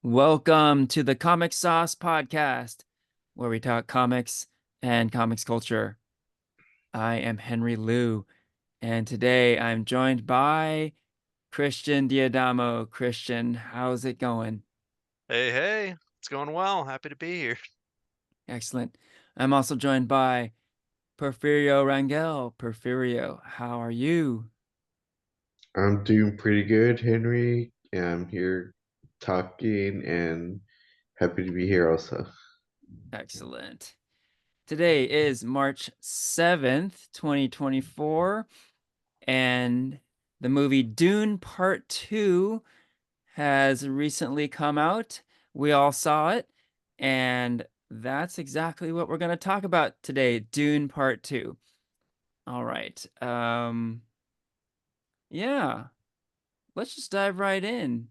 Welcome to the Comic Sauce Podcast, where we talk comics and comics culture. I am Henry Liu, and today I'm joined by Christian Diadamo. Christian, how's it going? Hey, hey, it's going well. Happy to be here. Excellent. I'm also joined by Porfirio Rangel. Porfirio, how are you? I'm doing pretty good, Henry. I'm here talking and happy to be here also. Excellent. Today is March 7th, 2024, and the movie Dune Part 2 has recently come out. We all saw it, and that's exactly what we're going to talk about today, Dune Part 2. All right. Yeah, let's just dive right in.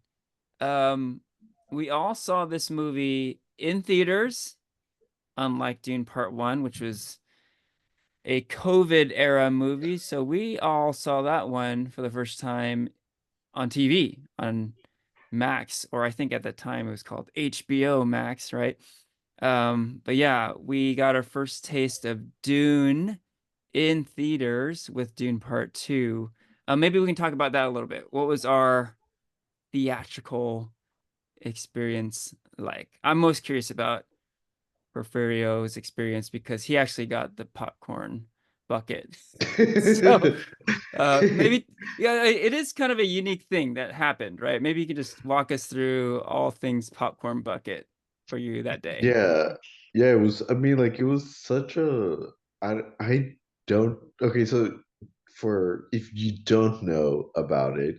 Um, we all saw this movie in theaters, unlike Dune Part 1, which was a COVID era movie. So we all saw that one for the first time on TV, on Max, or I think at the time it was called HBO Max, right? But yeah, we got our first taste of Dune in theaters with Dune Part 2. Maybe we can talk about that a little bit. What was our theatrical experience like? I'm most curious about Porfirio's experience because he actually got the popcorn bucket. So maybe, yeah, it is kind of a unique thing that happened, right? Maybe you could just walk us through all things popcorn bucket for you that day. Yeah. Yeah, it was it was such a I don't okay, so for if you don't know about it,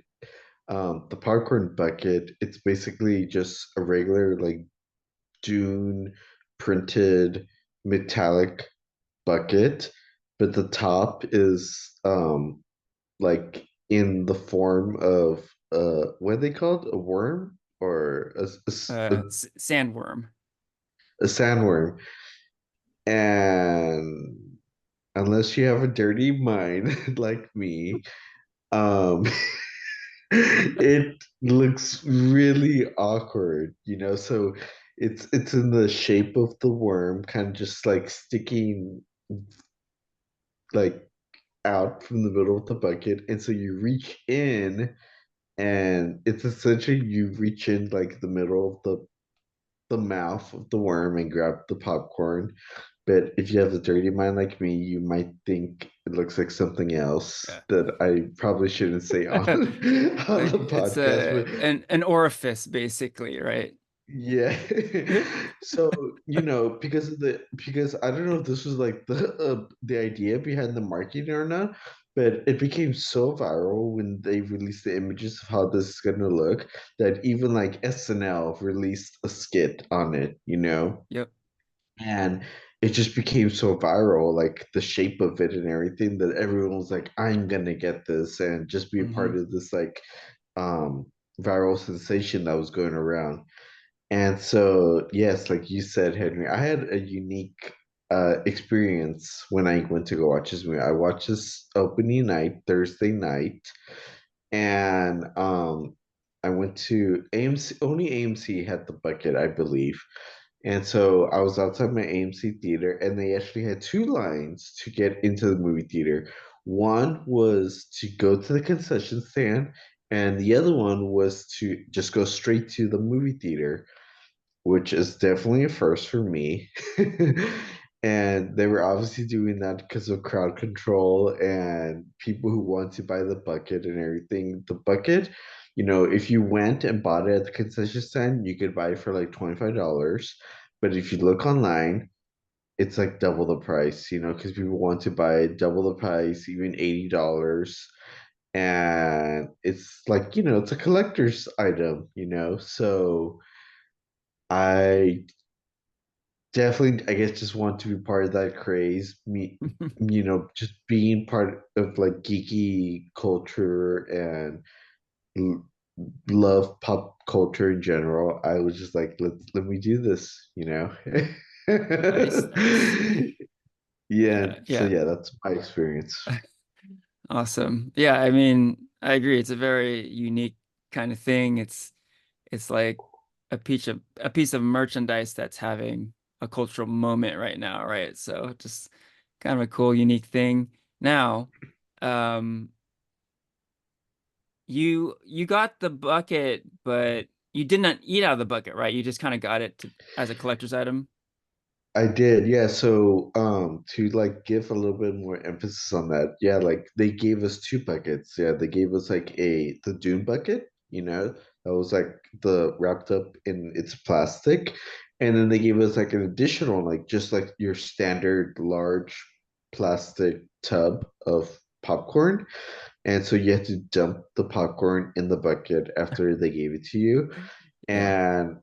the popcorn bucket, it's basically just a regular like Dune printed metallic bucket, but the top is like in the form of what are they called? A worm or Sandworm. a sandworm. And unless you have a dirty mind like me, um it looks really awkward, so it's in the shape of the worm, kind of just like sticking like out from the middle of the bucket. And so you reach in, and it's essentially you reach in like the middle of the mouth of the worm and grab the popcorn. But if you have a dirty mind like me, you might think it looks like something else Yeah. that I probably shouldn't say on on the It's podcast. But an orifice, basically, right? yeah. So, because I don't know if this was like the idea behind the marketing or not, but it became so viral when they released the images of how this is gonna look that even like SNL released a skit on it. Yep. And it just became so viral, like the shape of it and everything, that everyone was like, I'm gonna get this and just be a part Hmm. of this like um viral sensation that was going around. And so, yes, like you said, Henry, I had a unique experience when I went to go watch this movie. I watched this opening night, Thursday night, and I went to AMC. Only AMC had the bucket, I believe. And so I was outside my AMC theater, and they actually had two lines to get into the movie theater. One was to go to the concession stand, and the other one was to just go straight to the movie theater, which is definitely a first for me. And they were obviously doing that because of crowd control and people who want to buy the bucket and everything. The bucket, if you went and bought it at the concession stand, you could buy it for like $25. But if you look online, it's like double the price, because people want to buy it double the price, even $80. And it's like, it's a collector's item. So I definitely, I guess, just want to be part of that craze. Just being part of like geeky culture and l- love pop culture in general. I was just like, let me do this. Nice, nice. Yeah. Yeah, So yeah. yeah, that's my experience. Awesome. Yeah, I mean, I agree. It's a very unique kind of thing. It's like a piece of merchandise that's having a cultural moment right now, right? So just kind of a cool, unique thing. Now, um, you got the bucket, but you did not eat out of the bucket, right? You just kind of got it as a collector's item. I did, yeah. So, to like give a little bit more emphasis on that, yeah, like they gave us two buckets. Yeah, they gave us like the Dune bucket, that was like the wrapped up in its plastic, and then they gave us like an additional, like just like your standard large plastic tub of popcorn, and so you had to dump the popcorn in the bucket after they gave it to you, Yeah. and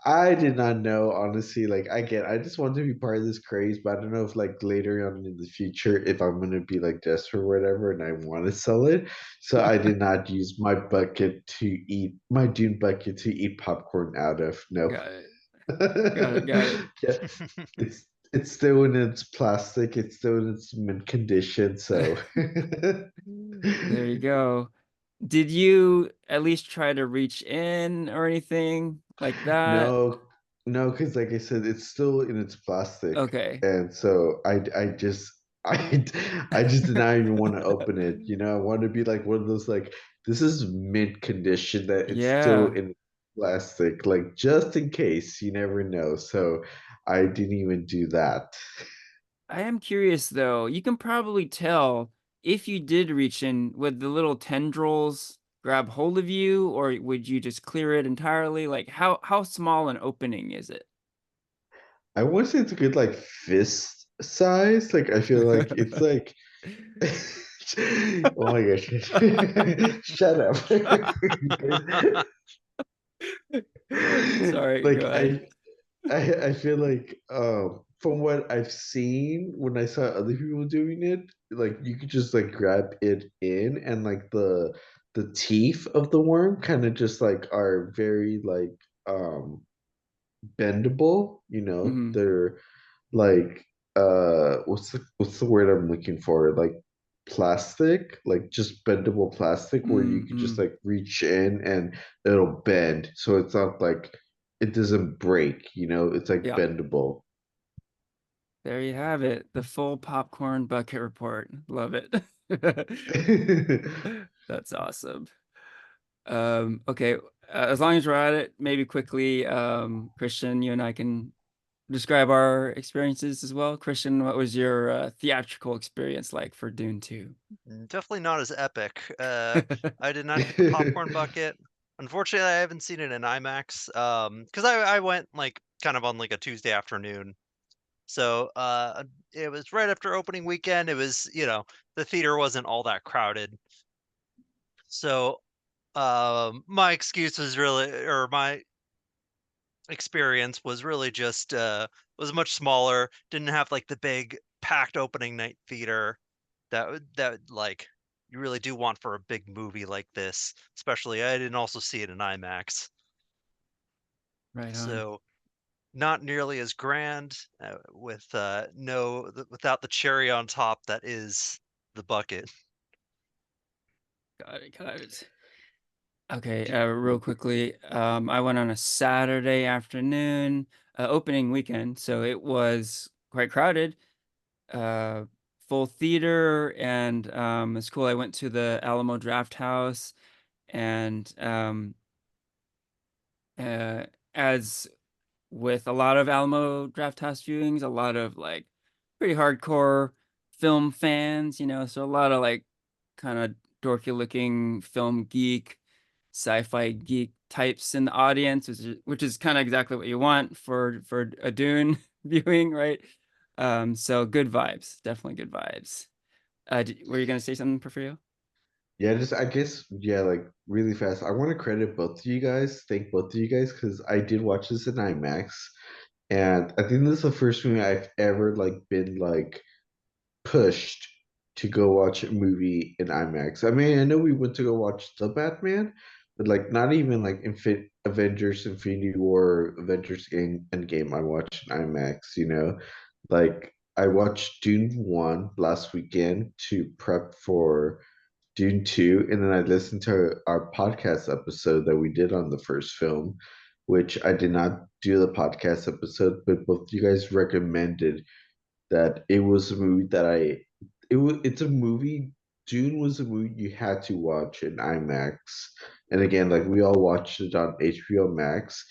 I did not know, honestly. Like, I just want to be part of this craze, but I don't know if, like, later on in the future, if I'm gonna be like desperate or whatever, and I want to sell it. So I did not use my Dune bucket to eat popcorn out of. No. Got it. Got it. Got it. Yeah, it's still in its plastic. It's still in its mint condition. So. There you go. Did you at least try to reach in or anything like that? No, no, because like I said, it's still in its plastic, Okay. and so I just I I just did not even want to open it. I want to be like one of those, like, this is mint condition that it's still Yeah. in plastic, like just in case, you never know. So I didn't even do that. I am curious though. You can probably tell if you did reach in, would the little tendrils grab hold of you, or would you just clear it entirely? Like how small an opening is it? I want to say it's a good like fist size. Like I feel like it's like oh my gosh. Shut up. Sorry, go Like ahead. I feel like from what I've seen when I saw other people doing it, like you could just like grab it in, and like the teeth of the worm kind of just like are very like bendable, Hmm. they're like what's the word I'm looking for? Like plastic, like just bendable plastic where you could just Mm-hmm. like reach in and it'll bend. So it's not like it doesn't break, it's like Yeah, bendable. there you have it. The full popcorn bucket report. Love it. That's awesome. Okay, as long as we're at it, maybe quickly, Christian, you and I can describe our experiences as well. Christian, what was your theatrical experience like for Dune 2? Definitely not as epic. I did not get the popcorn bucket. Unfortunately, I haven't seen it in IMAX. Because I went like kind of on like a Tuesday afternoon. So it was right after opening weekend. It was, the theater wasn't all that crowded. So my excuse was really, or my experience was really just was much smaller, didn't have like the big packed opening night theater that like you really do want for a big movie like this. Especially I didn't also see it in IMAX. Right on. So not nearly as grand with without the cherry on top that is the bucket. Got it. Got it. Okay, real quickly, I went on a Saturday afternoon, opening weekend, so it was quite crowded. Uh, Full theater, and it's cool. I went to the Alamo Draft House, and uh, as with a lot of Alamo Drafthouse viewings, a lot of like pretty hardcore film fans, so a lot of like kind of dorky looking film geek, sci-fi geek types in the audience, which is kind of exactly what you want for a Dune viewing, right? So good vibes, definitely good vibes. Were you gonna say something, Porfirio? Yeah, just I guess, yeah, like really fast. I want to credit both of you guys, thank both of you guys, because I did watch this in IMAX, and I think this is the first movie I've ever like been like pushed to go watch a movie in IMAX. I mean, I know we went to go watch The Batman, but like not even like Avengers Infinity War, Avengers Endgame I watched in IMAX. Like I watched Dune 1 last weekend to prep for Dune 2, and then I listened to our podcast episode that we did on the first film, which I did not do the podcast episode, but both you guys recommended that it was a movie that it's a movie. Dune was a movie you had to watch in IMAX. And again, like we all watched it on HBO Max.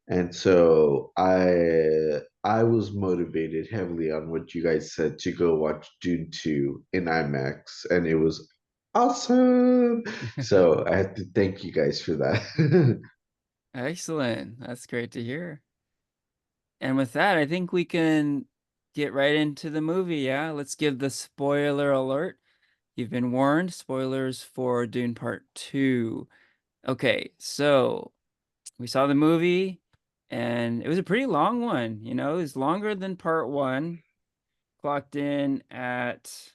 And so I was motivated heavily on what you guys said to go watch Dune 2 in IMAX, and it was awesome. So I have to thank you guys for that. Excellent. That's great to hear. And with that, I think we can get right into the movie. Yeah, let's give the spoiler alert. You've been warned. Spoilers for Dune Part 2. Okay, so we saw the movie, and it was a pretty long one. You know, it was longer than Part 1. Clocked in at,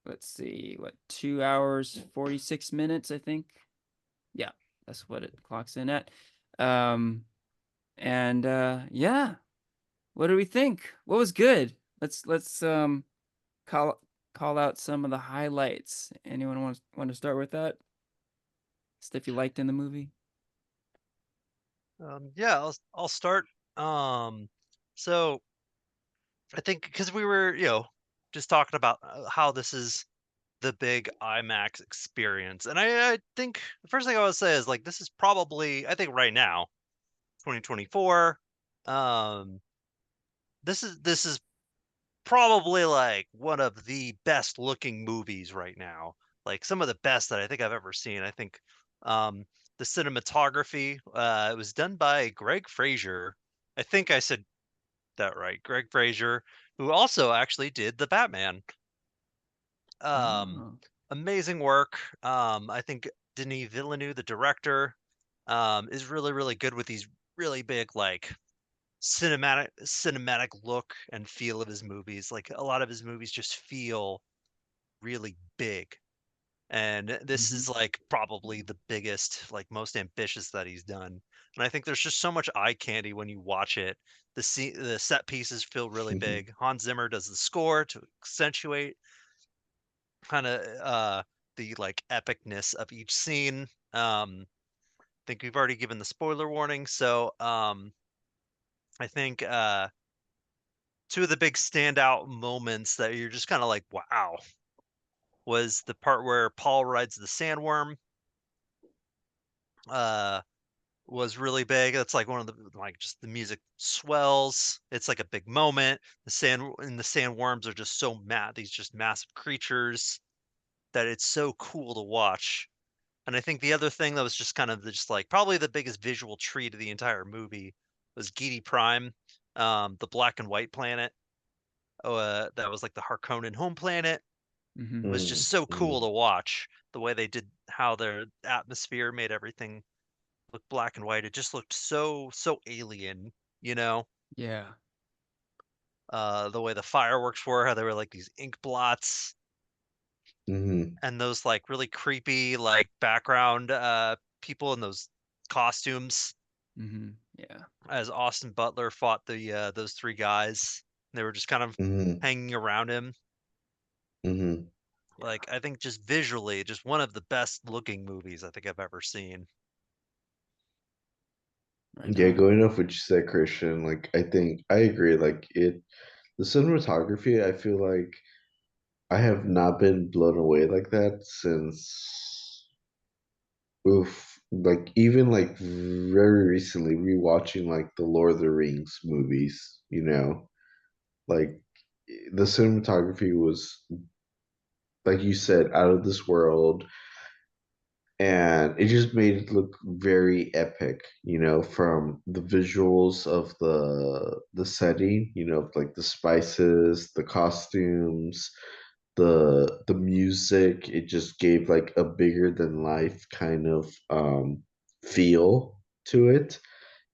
let's see, what, 2 hours, 46 minutes, I think. Yeah, that's what it clocks in at. Um, and yeah, what do we think? What was good? Let's call call out some of the highlights. Anyone want to start with that? Stuff you liked in the movie? Yeah, I'll start. So I think because we were, just talking about how this is the big IMAX experience, and I think the first thing I would say is like this is probably I think right now, 2024, um, this is probably like one of the best looking movies right now. Like some of the best that I think I've ever seen. I think um the cinematography it was done by Greg Fraser. I think I said that right. Greg Fraser, who also actually did the Batman. Um Oh. Amazing work. I think Denis Villeneuve, the director, is really really good with these really big like cinematic look and feel of his movies. Like a lot of his movies just feel really big. And this Mm-hmm. is like probably the biggest, like most ambitious that he's done. And I think there's just so much eye candy when you watch it. The set pieces feel really big. Hans Zimmer does the score to accentuate kind of the like epicness of each scene. I think we've already given the spoiler warning, so I think two of the big standout moments that you're just kind of like, wow, was the part where Paul rides the sandworm. Uh, was really big. That's like one of the like just the music swells. It's like a big moment. The sandworms are just so mad. These just massive creatures that it's so cool to watch. And I think the other thing that was just kind of just like probably the biggest visual treat of the entire movie was Gedi Prime, the black and white planet. That was like the Harkonnen home planet. Mm-hmm. Was just so cool to watch the way they did how their atmosphere made everything look black and white. It just looked so alien, you know. Yeah. The way the fireworks were, how they were like these ink blots, and those like really creepy like background people in those costumes Mm-hmm. Yeah. as Austin Butler fought the those three guys. They were just kind of hanging around him. Yeah. Like I think just visually, just one of the best looking movies I think I've ever seen. Right Yeah, on. going off what you said, Christian, like I think I agree. Like the cinematography, I feel like I have not been blown away like that since, oof, like even like very recently rewatching like the Lord of the Rings movies, like the cinematography was, like you said, out of this world, and it just made it look very epic, from the visuals of the setting, like the spices, the costumes, the music. It just gave like a bigger than life kind of feel to it,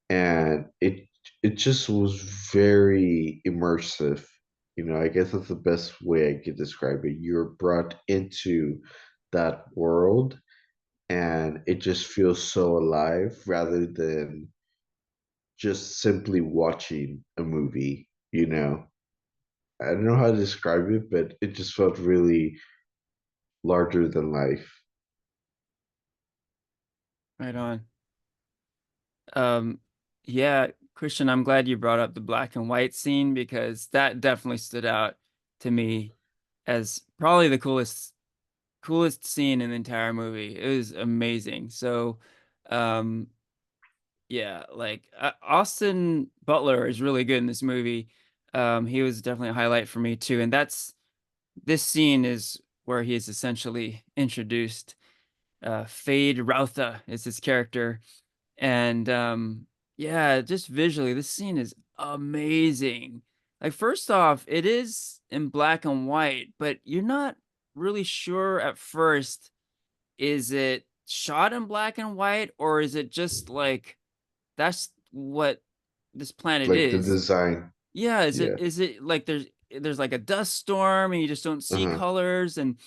and it just was very immersive. I guess that's the best way I could describe it. You're brought into that world, and it just feels so alive rather than just simply watching a movie. I don't know how to describe it, but it just felt really larger than life. Right on. Um, yeah, Christian, I'm glad you brought up the black and white scene because that definitely stood out to me as probably the coolest scene in the entire movie. It was amazing. So, um, yeah, like Austin Butler is really good in this movie. He was definitely a highlight for me too, and this scene is where he is essentially introduced. Fade Routha is his character, and yeah, just visually, this scene is amazing. Like, first off, it is in black and white, but you're not really sure at first, is it shot in black and white, or is it just like that's what this planet Like the is? design. Yeah, Yeah. is it like there's like a dust storm and you just don't see Uh-huh. colors, and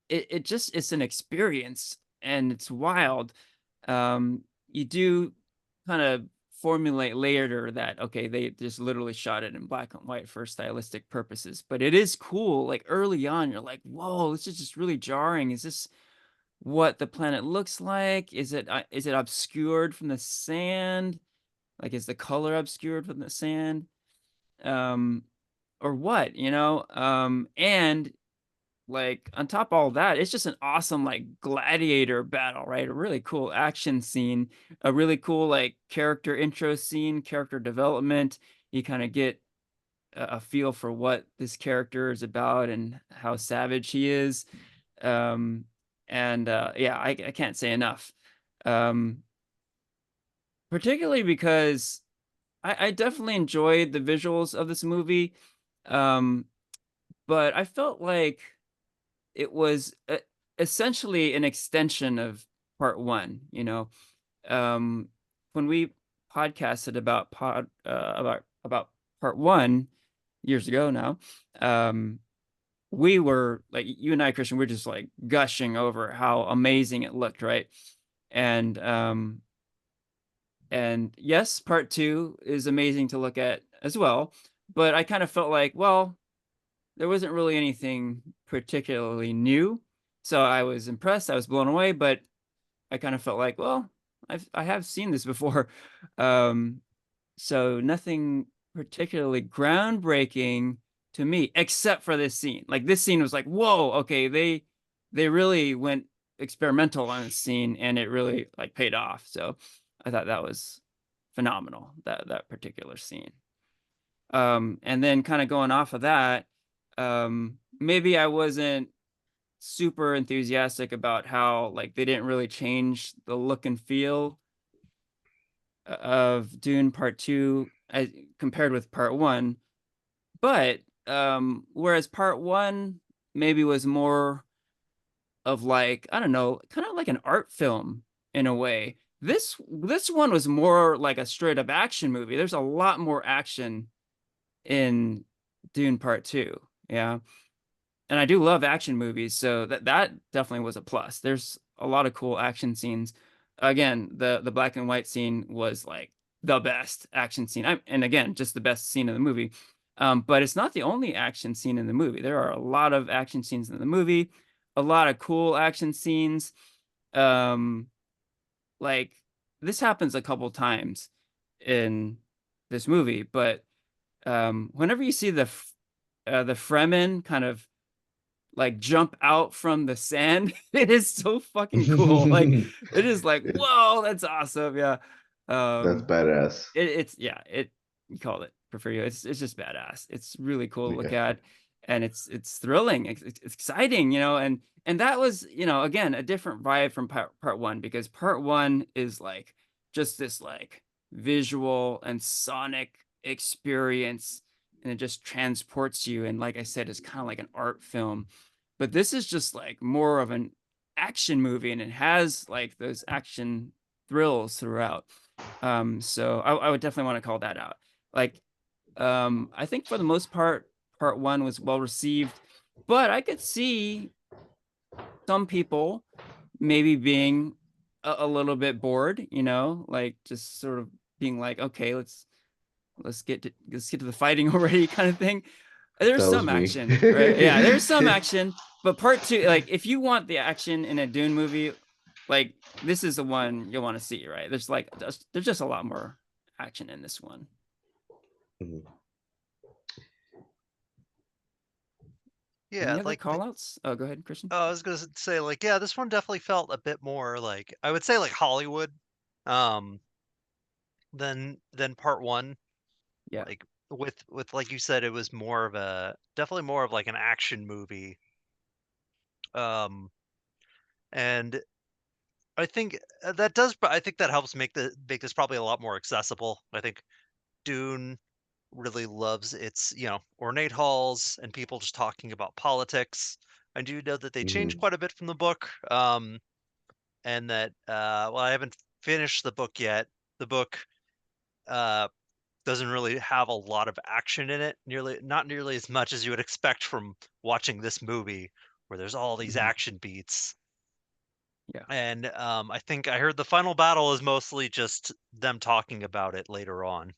it just it's an experience and it's wild. You do kind of formulate later that okay, they just literally shot it in black and white for stylistic purposes, but it is cool. Like early on, you're like, whoa, this is just really jarring. Is this what the planet looks like? Is it obscured from the sand? Like, is the color obscured from the sand? Um, or what, you know? And like on top of all that, it's just an awesome like gladiator battle, right? A really cool action scene, a really cool like character intro scene, character development. You kind of get a feel for what this character is about and how savage he is. Um, and yeah, I can't say enough. Um, Particularly because I definitely enjoyed the visuals of this movie. Um, but I felt like it was essentially an extension of part one, you know. Um, when we podcasted about part one years ago now, we were like, you and I, Christian, we're just like gushing over how amazing it looked, right? And and yes, part two is amazing to look at as well, but I kind of felt like, well, there wasn't really anything particularly new. So I was impressed, I was blown away, but I kind of felt like, well, I have seen this before. Um, so nothing particularly groundbreaking to me, except for this scene. Like this scene was like, whoa, okay, they really went experimental on this scene and it really like paid off. So I thought that was phenomenal, that particular scene. And then kind of going off of that, maybe I wasn't super enthusiastic about how like they didn't really change the look and feel of Dune Part Two as compared with Part One. But whereas Part One maybe was more of like, I don't know, kind of like an art film in a way. This one was more like a straight up action movie. There's a lot more action in Dune Part Two. Yeah. And I do love action movies, so that definitely was a plus. There's a lot of cool action scenes. Again, the black and white scene was like the best action scene. And again, just the best scene in the movie. But it's not the only action scene in the movie. There are a lot of action scenes in the movie, a lot of cool action scenes. Um, like this happens a couple times in this movie, but whenever you see the Fremen kind of like jump out from the sand. It is so fucking cool. Like it is like, whoa, that's awesome. Yeah. That's Um badass. it's yeah, it you call it Porfirio. It's just badass. It's really cool to look Yeah. at and it's thrilling. It's exciting, you know, and that was, you know, again, a different vibe from part one because part one is like just this like visual and sonic experience and it just transports you and like I said it's kind of like an art film, but this is just like more of an action movie and it has like those action thrills throughout. So I would definitely want to call that out. Like, I think for the most part, part one was well received, but I could see some people maybe being a little bit bored, you know, like just sort of being like, okay, let's get to the fighting already, kind of thing. There's That was some me. action, right? Yeah, there's some action, but part two, like if you want the action in a Dune movie, like this is the one you'll want to see, right? There's just a lot more action in this one. Mhm. Yeah, Any other like call outs? Oh, go ahead, Christian. oh, I was gonna say, like, yeah, this one definitely felt a bit more like I would say like Hollywood, um, than part one. Yeah. Like with like you said, it was more of a definitely more of like an action movie. Um, and I think that does. I think that helps make this probably a lot more accessible. I think Dune really loves its ornate halls and people just talking about politics. I do know that they changed Mhm. quite a bit from the book. And that well, I haven't finished the book yet. The book uh doesn't really have a lot of action in it, not nearly as much as you would expect from watching this movie where there's all these Mhm. action beats. Yeah. And I think I heard the final battle is mostly just them talking about it later on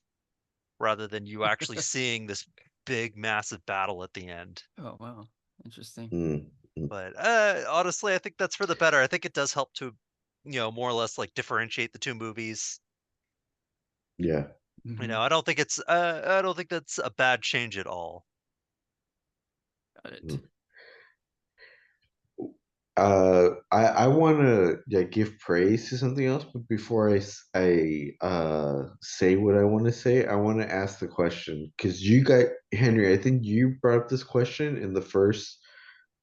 rather than you actually seeing this big massive battle at the end. Oh, wow. Interesting. Mhm. But honestly, I think that's for the better. I think it does help to more or less like differentiate the two movies. Yeah. Hmm. I don't think that's a bad change at all. Got it. Mhm. I want to give praise to something else, but before I say what I want to say, I want to ask the question because you got Henry. I think you brought up this question in the first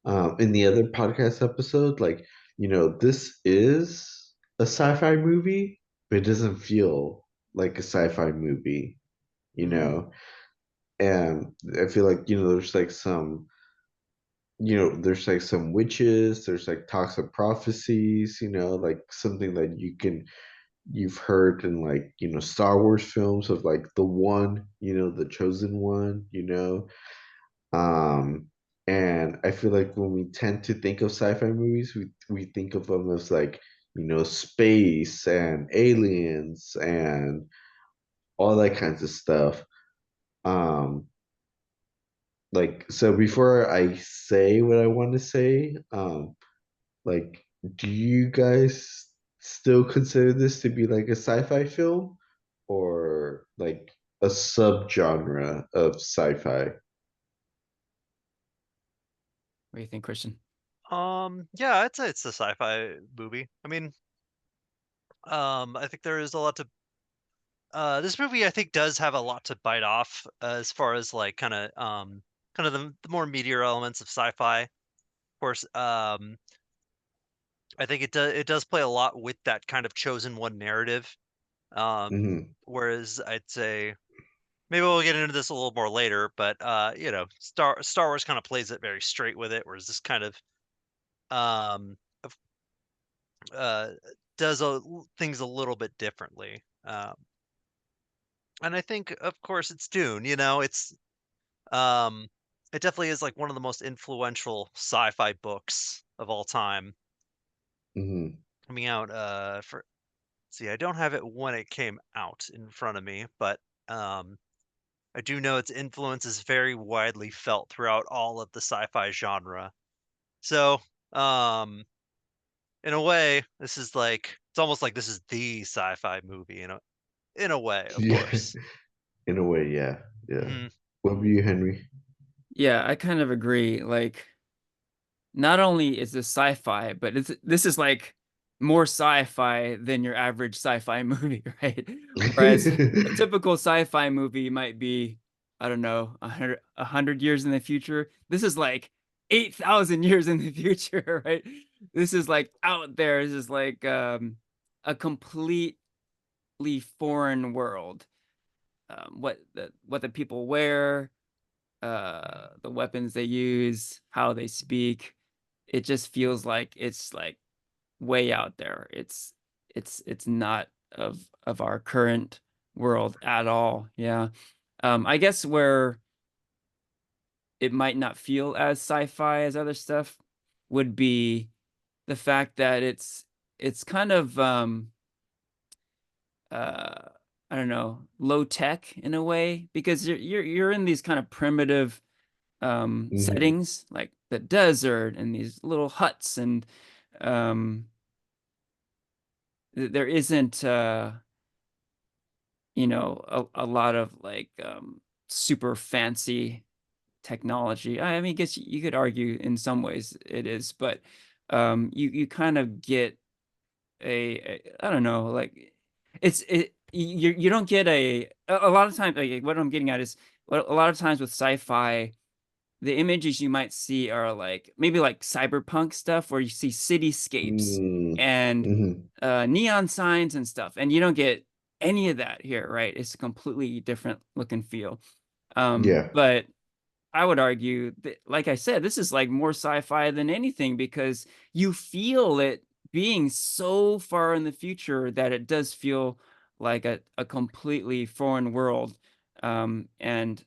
in the other podcast episode. Like, this is a sci-fi movie, but it doesn't feel like a sci-fi movie. You Mm. know, and I feel like there's like some witches, there's like talks of prophecies, like something that you've heard in like, Star Wars films of like the one, the chosen one, Um and I feel like when we tend to think of sci-fi movies, we think of them as like, space and aliens and all that kinds of stuff. Um so before I say what I want to say, like, do you guys still consider this to be like a sci-fi film or like a subgenre of sci-fi? What do you think, Christian? Yeah, I'd say it's a sci-fi movie. I mean, I think there is a lot to this movie I think does have a lot to bite off as far as like kind of the more meteor elements of sci-fi. Of course, I think it does play a lot with that kind of chosen one narrative. Hmm. Whereas I'd say maybe we'll get into this a little more later, but Star Wars kind of plays it very straight with it, whereas this kind um of- uh things a little bit differently. And I think, of course, it's Dune. Um, it definitely is like one of the most influential sci-fi books of all time. Hmm. Coming out for see, I don't have it when it came out in front of me, but um I do know its influence is very widely felt throughout all of the sci-fi genre. So, um, in a way, this is like it's almost like this is the sci-fi movie in a way, of Yeah, course. in a way, yeah, yeah. Hmm. What about you, Henry? Yeah, I kind of agree. Like, not only is this sci-fi, but this is like more sci-fi than your average sci-fi movie, right? Whereas a typical sci-fi movie might be, I don't know, 100 years in the future. This is like 8,000 years in the future, right? This is like out there. This is like a completely foreign world. What the people wear, the weapons they use, how they speak. It just feels like it's like way out there. It's not of our current world at all. Yeah. I guess where it might not feel as sci-fi as other stuff would be the fact that it's kind of uh I don't know, low tech in a way because you're in these kind of primitive Hmm. settings like the desert and these little huts and um there isn't a lot of like super fancy technology. I mean, I guess you could argue in some ways it is, but you kind of get I don't know, like you don't get a lot of times, like, what I'm getting at is a lot of times with sci-fi, the images you might see are like maybe like cyberpunk stuff where you see cityscapes Mm, and hmm. neon signs and stuff, and you don't get any of that here, right? It's a completely different look and feel. Yeah. But I would argue that, like I said, this is like more sci-fi than anything because you feel it being so far in the future that it does feel like a completely foreign world. And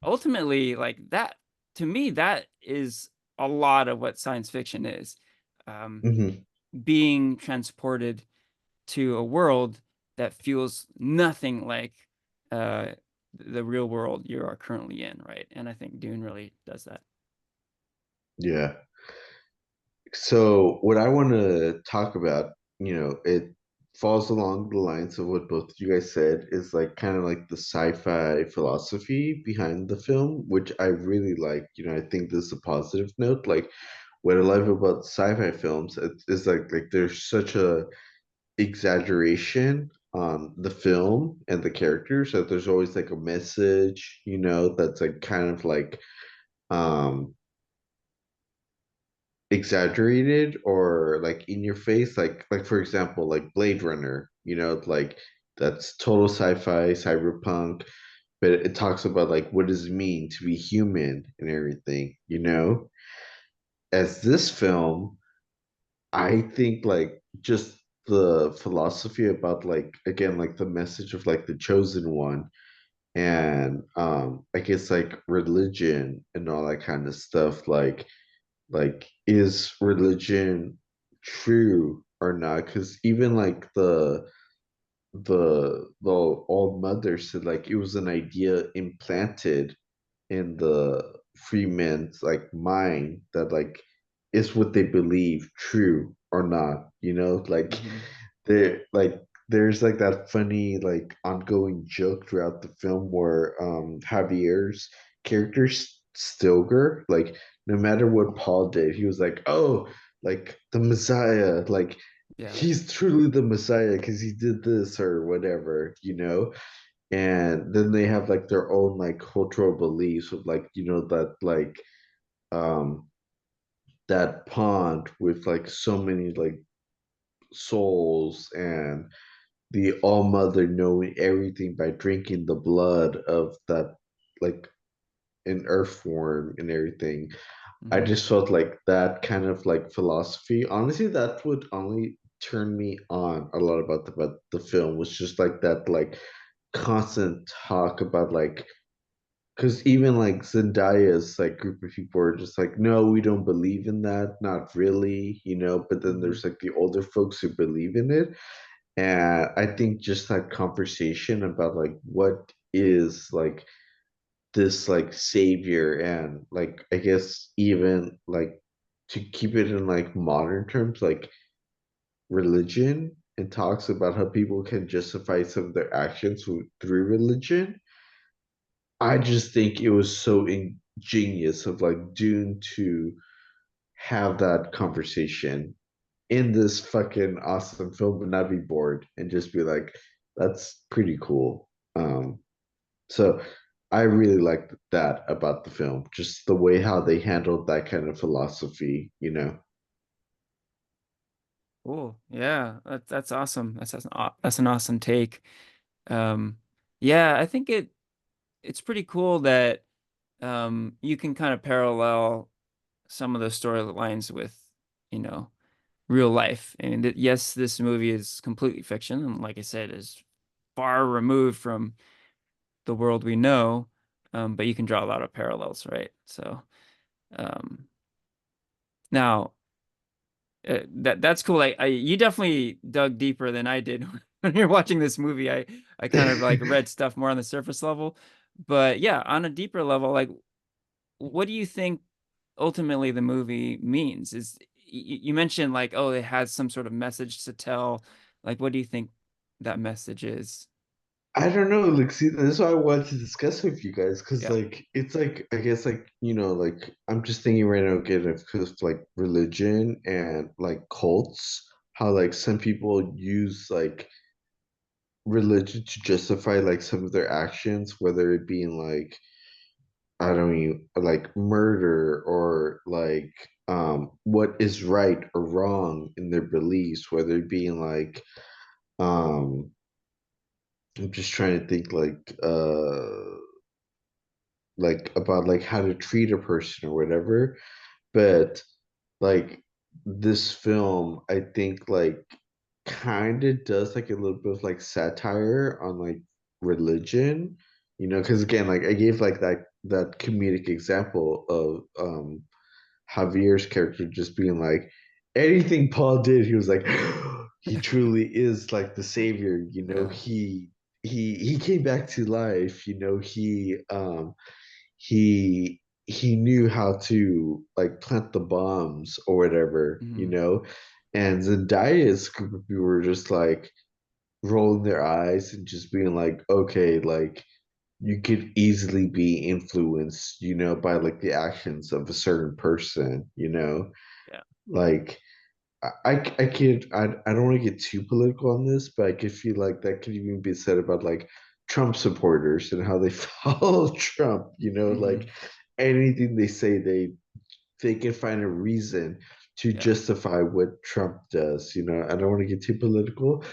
ultimately, like that, to me, that is a lot of what science fiction is. Um, Hmm. Being transported to a world that feels nothing like uh, the real world you are currently in, right? And I think Dune really does that. Yeah. So what I want to talk about, it falls along the lines of what both of you guys said, is like kind of like the sci-fi philosophy behind the film, which I really like. I think this is a positive note. Like what I love about sci-fi films is like there's such a exaggeration on the film and the characters that there's always like a message, that's like kind of like um exaggerated or like in your face, like for example, like Blade Runner, like that's total sci-fi cyberpunk, but it talks about like what does it mean to be human and everything, as this film, I think like just the philosophy about like again like the message of like the chosen one, and I guess like religion and all that kind of stuff, like is religion true or not? Because even like the old mother said like it was an idea implanted in the Freeman's like mind that like is what they believe true or not, like Hmm. there like there's like that funny like ongoing joke throughout the film where Javier's character Stilgar, like no matter what Paul did, he was like, oh, like the Messiah, like Yeah. he's truly the Messiah because he did this or whatever, and then they have like their own like cultural beliefs of like that like um that pond with like so many like souls, and the all mother knowing everything by drinking the blood of that like in earth form and everything. I Hmm. just felt like that kind of like philosophy, honestly, that would only turn me on a lot about the film, was just like that like constant talk about like, because even like Zendaya's like group of people are just like, no, we don't believe in that, not really, but then Hmm. there's like the older folks who believe in it. And I think just that conversation about like what is like this like savior, and like I guess even like to keep it in like modern terms, like religion, and talks about how people can justify some of their actions through religion. I just think it was so ingenious of like Dune to have that conversation in this fucking awesome film, but not be bored and just be like, that's pretty cool. So I really liked that about the film, just the way how they handled that kind of philosophy. Cool. Yeah, that's awesome. That's an awesome take. Um, yeah, I think it's pretty cool that you can kind of parallel some of the storylines with, you know, real life. And yes, this movie is completely fiction, and like I said, is far removed from the world we know. But you can draw a lot of parallels, right? So um, now that's cool. You definitely dug deeper than I did when you're watching this movie. I kind of like read stuff more on the surface level, but yeah, on a deeper level, like what do you think ultimately the movie means? Is you mentioned like, oh, it has some sort of message to tell. Like, what do you think that message is? I don't know. Like, see, this is why I wanted to discuss with you guys, because Yeah. like it's like I guess like like I'm just thinking right now again of because like religion and like cults, how like some people use like religion to justify like some of their actions, whether it being like I don't mean like murder or like what is right or wrong in their beliefs, whether it being um I'm just trying to think like about like how to treat a person or whatever. But like this film, I think like kind of does like a little bit of like satire on like religion, because again, like I gave like that comedic example of Javier's character just being like anything Paul did, he was like he truly is like the savior, Yeah. he came back to life, he knew how to like plant the bombs or whatever, Hmm. and Zendaya's group of people were just like rolling their eyes and just being like, okay, like you could easily be influenced, by like the actions of a certain person, Yeah. like I don't want to get too political on this, but I could feel like that could even be said about like Trump supporters and how they follow Trump, Hmm. like anything they say, they can find a reason to Yeah. justify what Trump does, I don't want to get too political,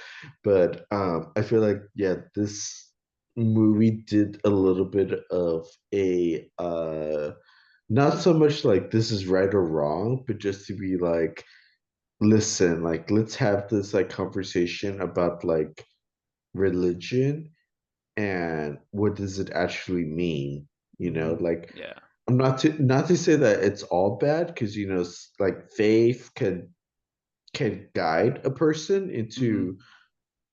but I feel like yeah, this movie did a little bit of a not so much like this is right or wrong, but just to be like listen, like let's have this like conversation about like religion and what does it actually mean, Hmm. like Yeah. I'm not to say that it's all bad because like faith can guide a person Hmm.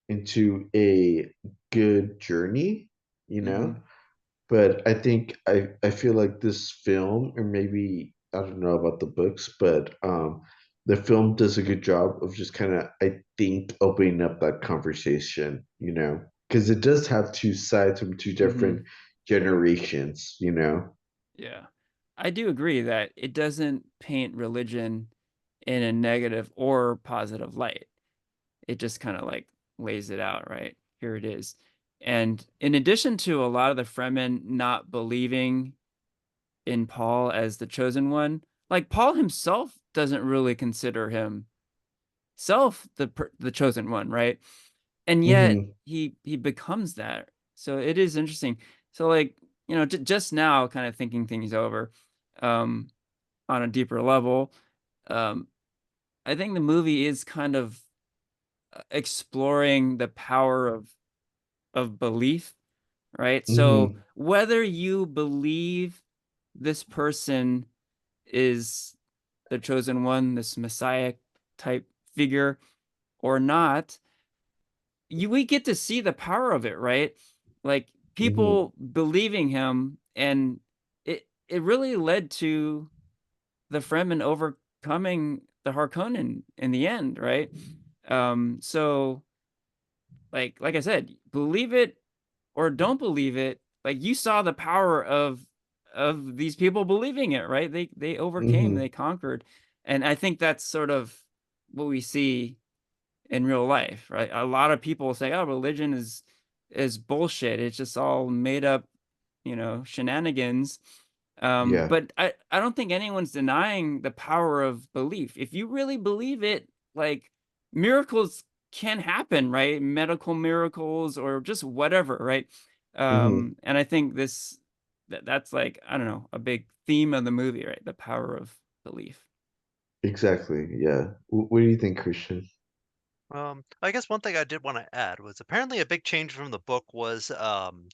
into a good journey, you know Hmm. but I think I feel like this film, or maybe I don't know about the books, but the film does a good job of just kind of, I think, opening up that conversation, because it does have two sides from two different Hmm. generations. Yeah. I do agree that it doesn't paint religion in a negative or positive light. It just kind of like lays it out, right? Here it is. And in addition to a lot of the Fremen not believing in Paul as the chosen one, like Paul himself doesn't really consider himself the chosen one, right? And yet Hmm. he becomes that. So it is interesting. So like, just now kind of thinking things over um on a deeper level, um I think the movie is kind of exploring the power of belief, right? So Hmm. whether you believe this person is the chosen one, this Messiah type figure or not, we get to see the power of it, right? Like Hmm. people believing him, and it really led to the Fremen overcoming the Harkonnen in the end, right? So like I said, believe it or don't believe it, like you saw the power of these people believing it, right? They overcame, Hmm. they conquered. And I think that's sort of what we see in real life, right? A lot of people say, "Oh, religion is bullshit. It's just all made up, shenanigans." Yeah. But I don't think anyone's denying the power of belief. If you really believe it, like miracles can happen, right? Medical miracles or just whatever, right? Hmm. And I think that's like, I don't know, a big theme of the movie, right? The power of belief. Exactly. Yeah. What do you think, Christian? I guess one thing I did want to add was apparently a big change from the book was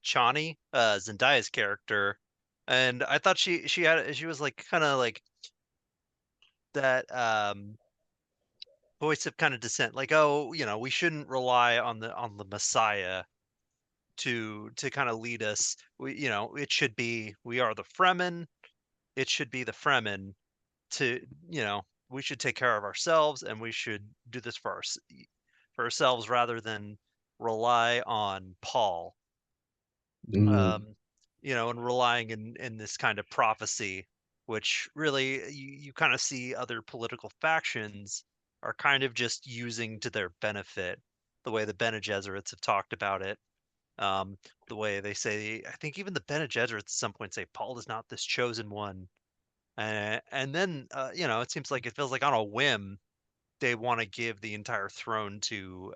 Chani, Zendaya's character, and I thought she was like kind of like that voice of kind of dissent, like, oh, we shouldn't rely on the Messiah to kind of lead us. It should be we are the Fremen. It should be the Fremen to we should take care of ourselves and we should do this for for ourselves rather than rely on Paul. Mm-hmm. Um, and relying in this kind of prophecy, which really you kind of see other political factions are kind of just using to their benefit, the way the Bene Gesserits have talked about it. Um, the way they say, I think even the Bene Gesserits at some point say Paul is not this chosen one, and then it seems like it feels like on a whim they want to give the entire throne to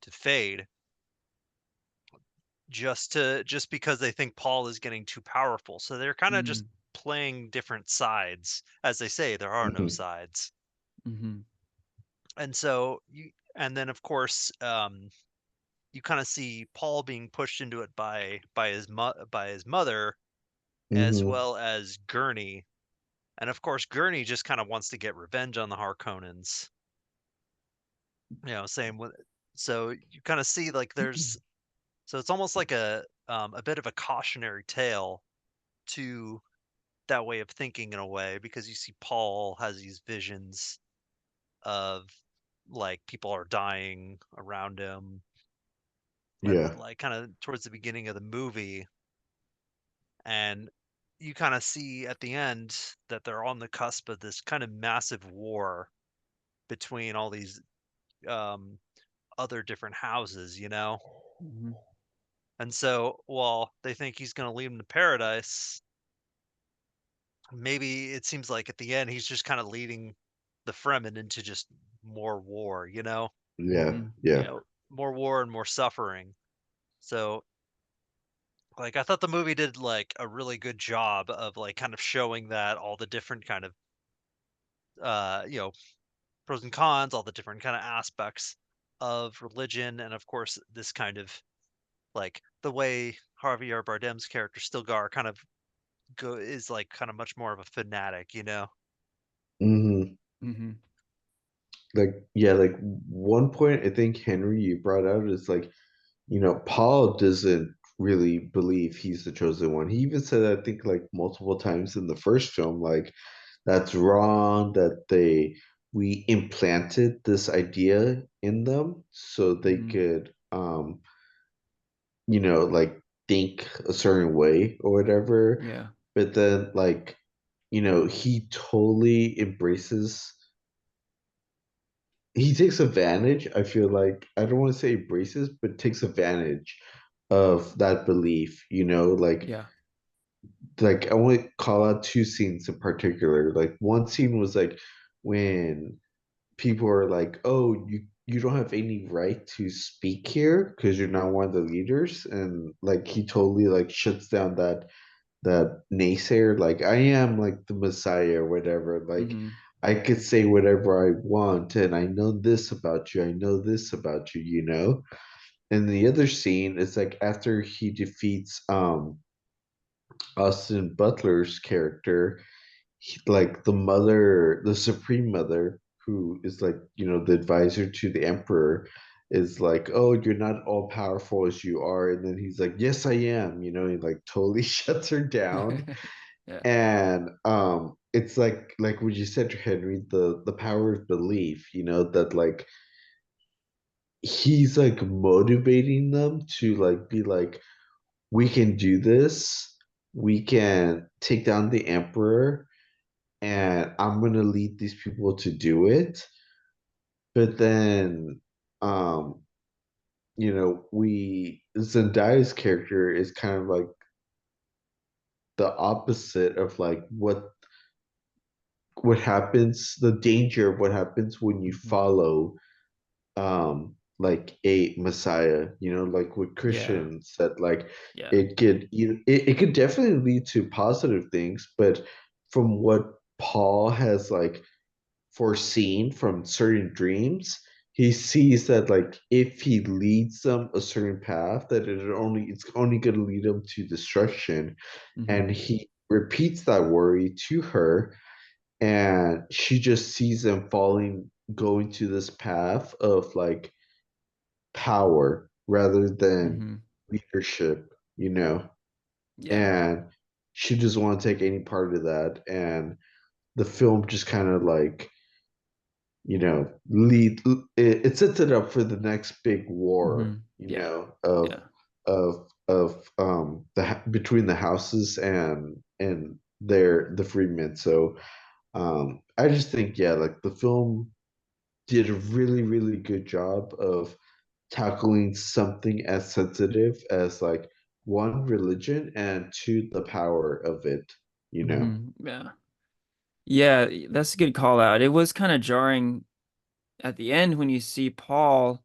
Fade, just because they think Paul is getting too powerful. So they're kind of just Mm. playing different sides. As they say, there are no Mm-hmm. sides. Mm-hmm. And so and then of course, you kind of see Paul being pushed into it by his mother, as Mm-hmm. well as Gurney. And of course, Gurney just kind of wants to get revenge on the Harkonnens. Same with, so you kind of see like so it's almost like a bit of a cautionary tale to that way of thinking in a way, because you see Paul has these visions of like people are dying around him, and Yeah. like kind of towards the beginning of the movie, and you kind of see at the end that they're on the cusp of this kind of massive war between all these um other different houses. Mm-hmm. And so while they think he's going to lead them to paradise, maybe it seems like at the end he's just kind of leading the Fremen into just more war. Yeah. Mm-hmm. Yeah. More war and more suffering. So like I thought the movie did like a really good job of like kind of showing that all the different kind of uh you know pros and cons, all the different kind of aspects of religion, and of course this kind of like the way Javier Bardem's character Stilgar kind of is like kind of much more of a fanatic. Mm-hmm. Mm-hmm. Like, yeah, like one point I think Henry you brought out is like, Paul doesn't really believe he's the chosen one. He even said, I think, like multiple times in the first film, like that's wrong, that we implanted this idea in them so they Mm-hmm. could like think a certain way or whatever. Yeah. But then like, he totally embraces, he takes advantage. I feel like, I don't want to say embraces, but takes advantage of that belief, Yeah. like I want to call out two scenes in particular. Like one scene was like when people are like, "Oh, you don't have any right to speak here because you're not one of the leaders," and like he totally like shuts down that naysayer. Like I am like the Messiah or whatever. Like Mm-hmm. I could say whatever I want, and I know this about you. I know this about you. And the other scene is like after he defeats Austin Butler's character, like the mother, the supreme mother, who is like, the advisor to the emperor, is like, "Oh, you're not all powerful as you are." And then he's like, "Yes, I am." He like totally shuts her down. Yeah. And it's like what you said, Henry, the power of belief, that like he's like motivating them to like be like, we can do this, we can take down the emperor, and I'm gonna lead these people to do it. But then, um, we Zendaya's character is kind of like the opposite of like what happens, the danger of what happens when you Mm-hmm. follow like a messiah, like what Yeah. Christian said, like Yeah. it could definitely lead to positive things, but from what Paul has like foreseen from certain dreams, he sees that like if he leads them a certain path, that it's only going to lead them to destruction. Mm-hmm. And he repeats that worry to her, and she just sees them going to this path of like power rather than Mm-hmm. leadership, you know, Yeah. and she doesn't want to take any part of that. And the film just kind of like lead it sets it up for the next big war, Hmm. Yeah. of Yeah. between the houses and the freemen. So I just think, yeah, like the film did a really, really good job of tackling something as sensitive as like one, religion, and two, the power of it, you know. Yeah. Yeah, that's a good call out. It was kind of jarring at the end when you see Paul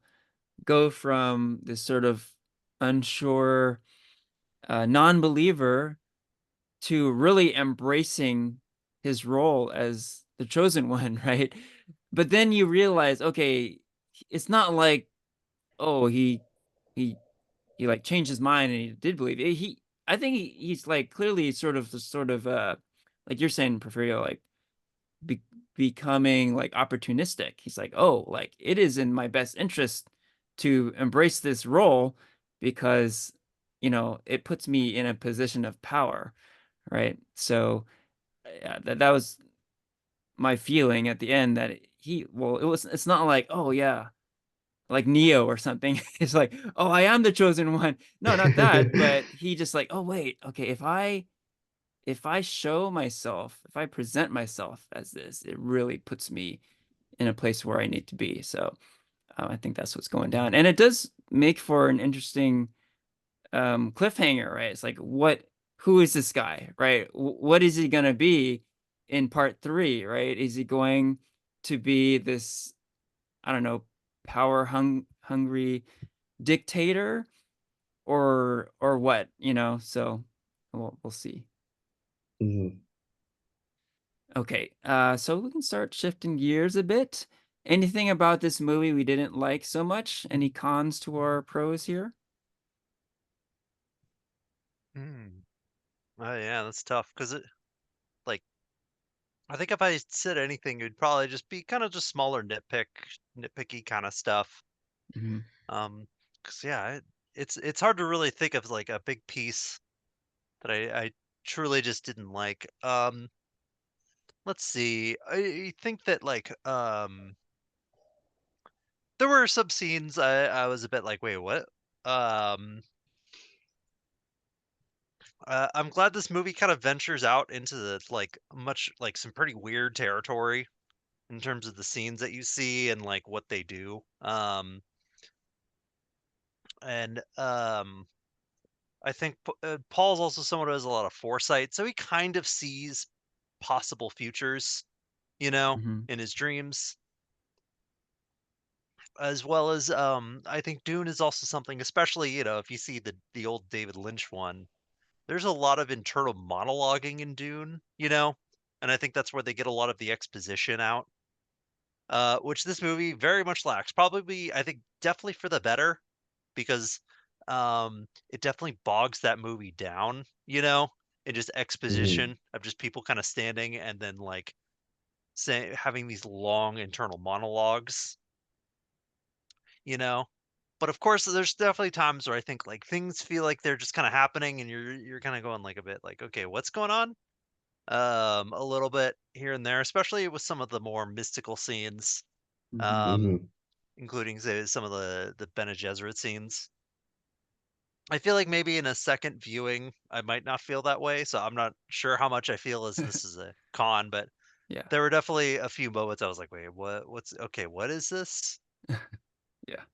go from this sort of unsure non-believer to really embracing his role as the chosen one, right? But then you realize, okay, it's not like, oh, he he like changed his mind and he did believe it. I think he's like clearly sort of like you're saying, Porfirio, like be becoming like opportunistic. He's like, oh, like it is in my best interest to embrace this role because, it puts me in a position of power, right? So yeah, that was my feeling at the end that well, it's not like, oh yeah, like Neo or something. It's like, oh, I am the chosen one. No, not that, but he just like, oh wait, okay, if I show myself, if I present myself as this, it really puts me in a place where I need to be. So I think that's what's going down, and it does make for an interesting cliffhanger, right? It's like, who is this guy, right? What is he gonna be in part three, right? Is he going to be this, I don't know, hungry dictator or what, So we'll see. Mhm. Okay, so we can start shifting gears a bit. Anything about this movie we didn't like so much? Any cons to our pros here? Hmm. Oh yeah, that's tough because it like I think if I said anything, it'd probably just be kind of just smaller nitpicky kind of stuff. Hmm. Um, because yeah, it's hard to really think of like a big piece that I truly just didn't like. Let's see. I think that there were some scenes I was a bit like, wait, what? Um, I'm glad this movie kind of ventures out into the like much like some pretty weird territory in terms of the scenes that you see and like what they do. And I think Paul's also someone who has a lot of foresight, so he kind of sees possible futures, Hmm. in his dreams, as well as I think Dune is also something, especially if you see the old David Lynch one. There's a lot of internal monologuing in Dune, and I think that's where they get a lot of the exposition out, which this movie very much lacks. Probably, I think, definitely for the better because it definitely bogs that movie down, in just Mhm. exposition of just people kind of standing and then like having these long internal monologues, you know. But of course, there's definitely times where I think like things feel like they're just kind of happening, and you're kind of going like a bit like, okay, what's going on? A little bit here and there, especially with some of the more mystical scenes, Hmm. um, Mhm. including say, some of the Bene Gesserit scenes. I feel like maybe in a second viewing, I might not feel that way, so I'm not sure how much I feel as this is a con, but Yeah. there were definitely a few moments I was like, "Wait, what's okay, what is this?" Yeah.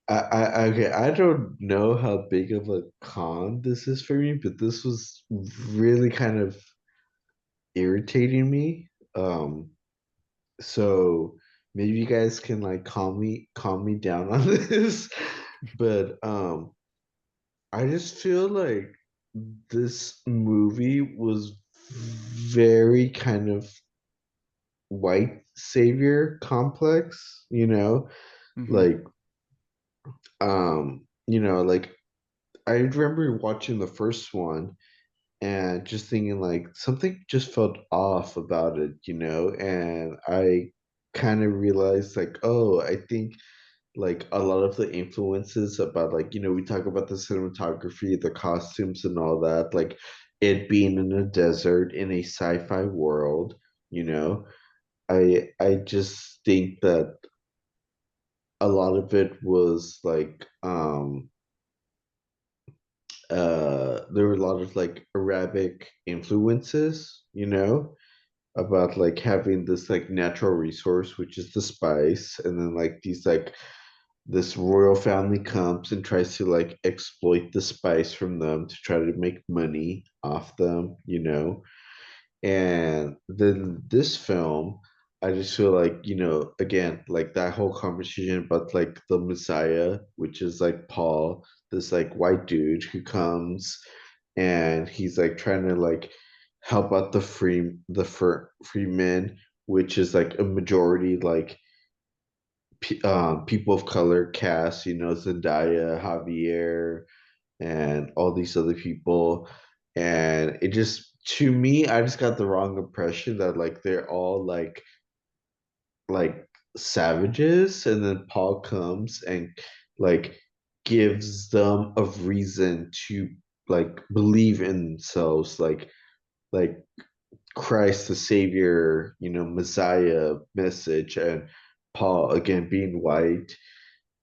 Okay, I don't know how big of a con this is for me, but this was really kind of irritating me. So maybe you guys can like calm me down on this. But I just feel like this movie was very kind of white savior complex, Hmm. like like I remember watching the first one and just thinking like something just felt off about it, and I kind of realized like, oh, I think like a lot of the influences about like, we talk about the cinematography, the costumes and all that, like it being in a desert in a sci-fi world, you know. I just think that a lot of it was like there were a lot of like Arabic influences, you know, about like having this like natural resource, which is the spice, and then like these like this royal family comes and tries to like exploit the spice from them to try to make money off them, you know. And then this film, I just feel like, you know, again, like that whole conversation about like the Messiah, which is like Paul, this like white dude who comes and he's like trying to like help out free men, which is like a majority like people of color cast, you know, Zendaya, Javier, and all these other people. And it just, to me, I just got the wrong impression that like they're all like savages, and then Paul comes and like gives them a reason to like believe in themselves, like Christ the Savior, you know, Messiah message. And Paul, again being white,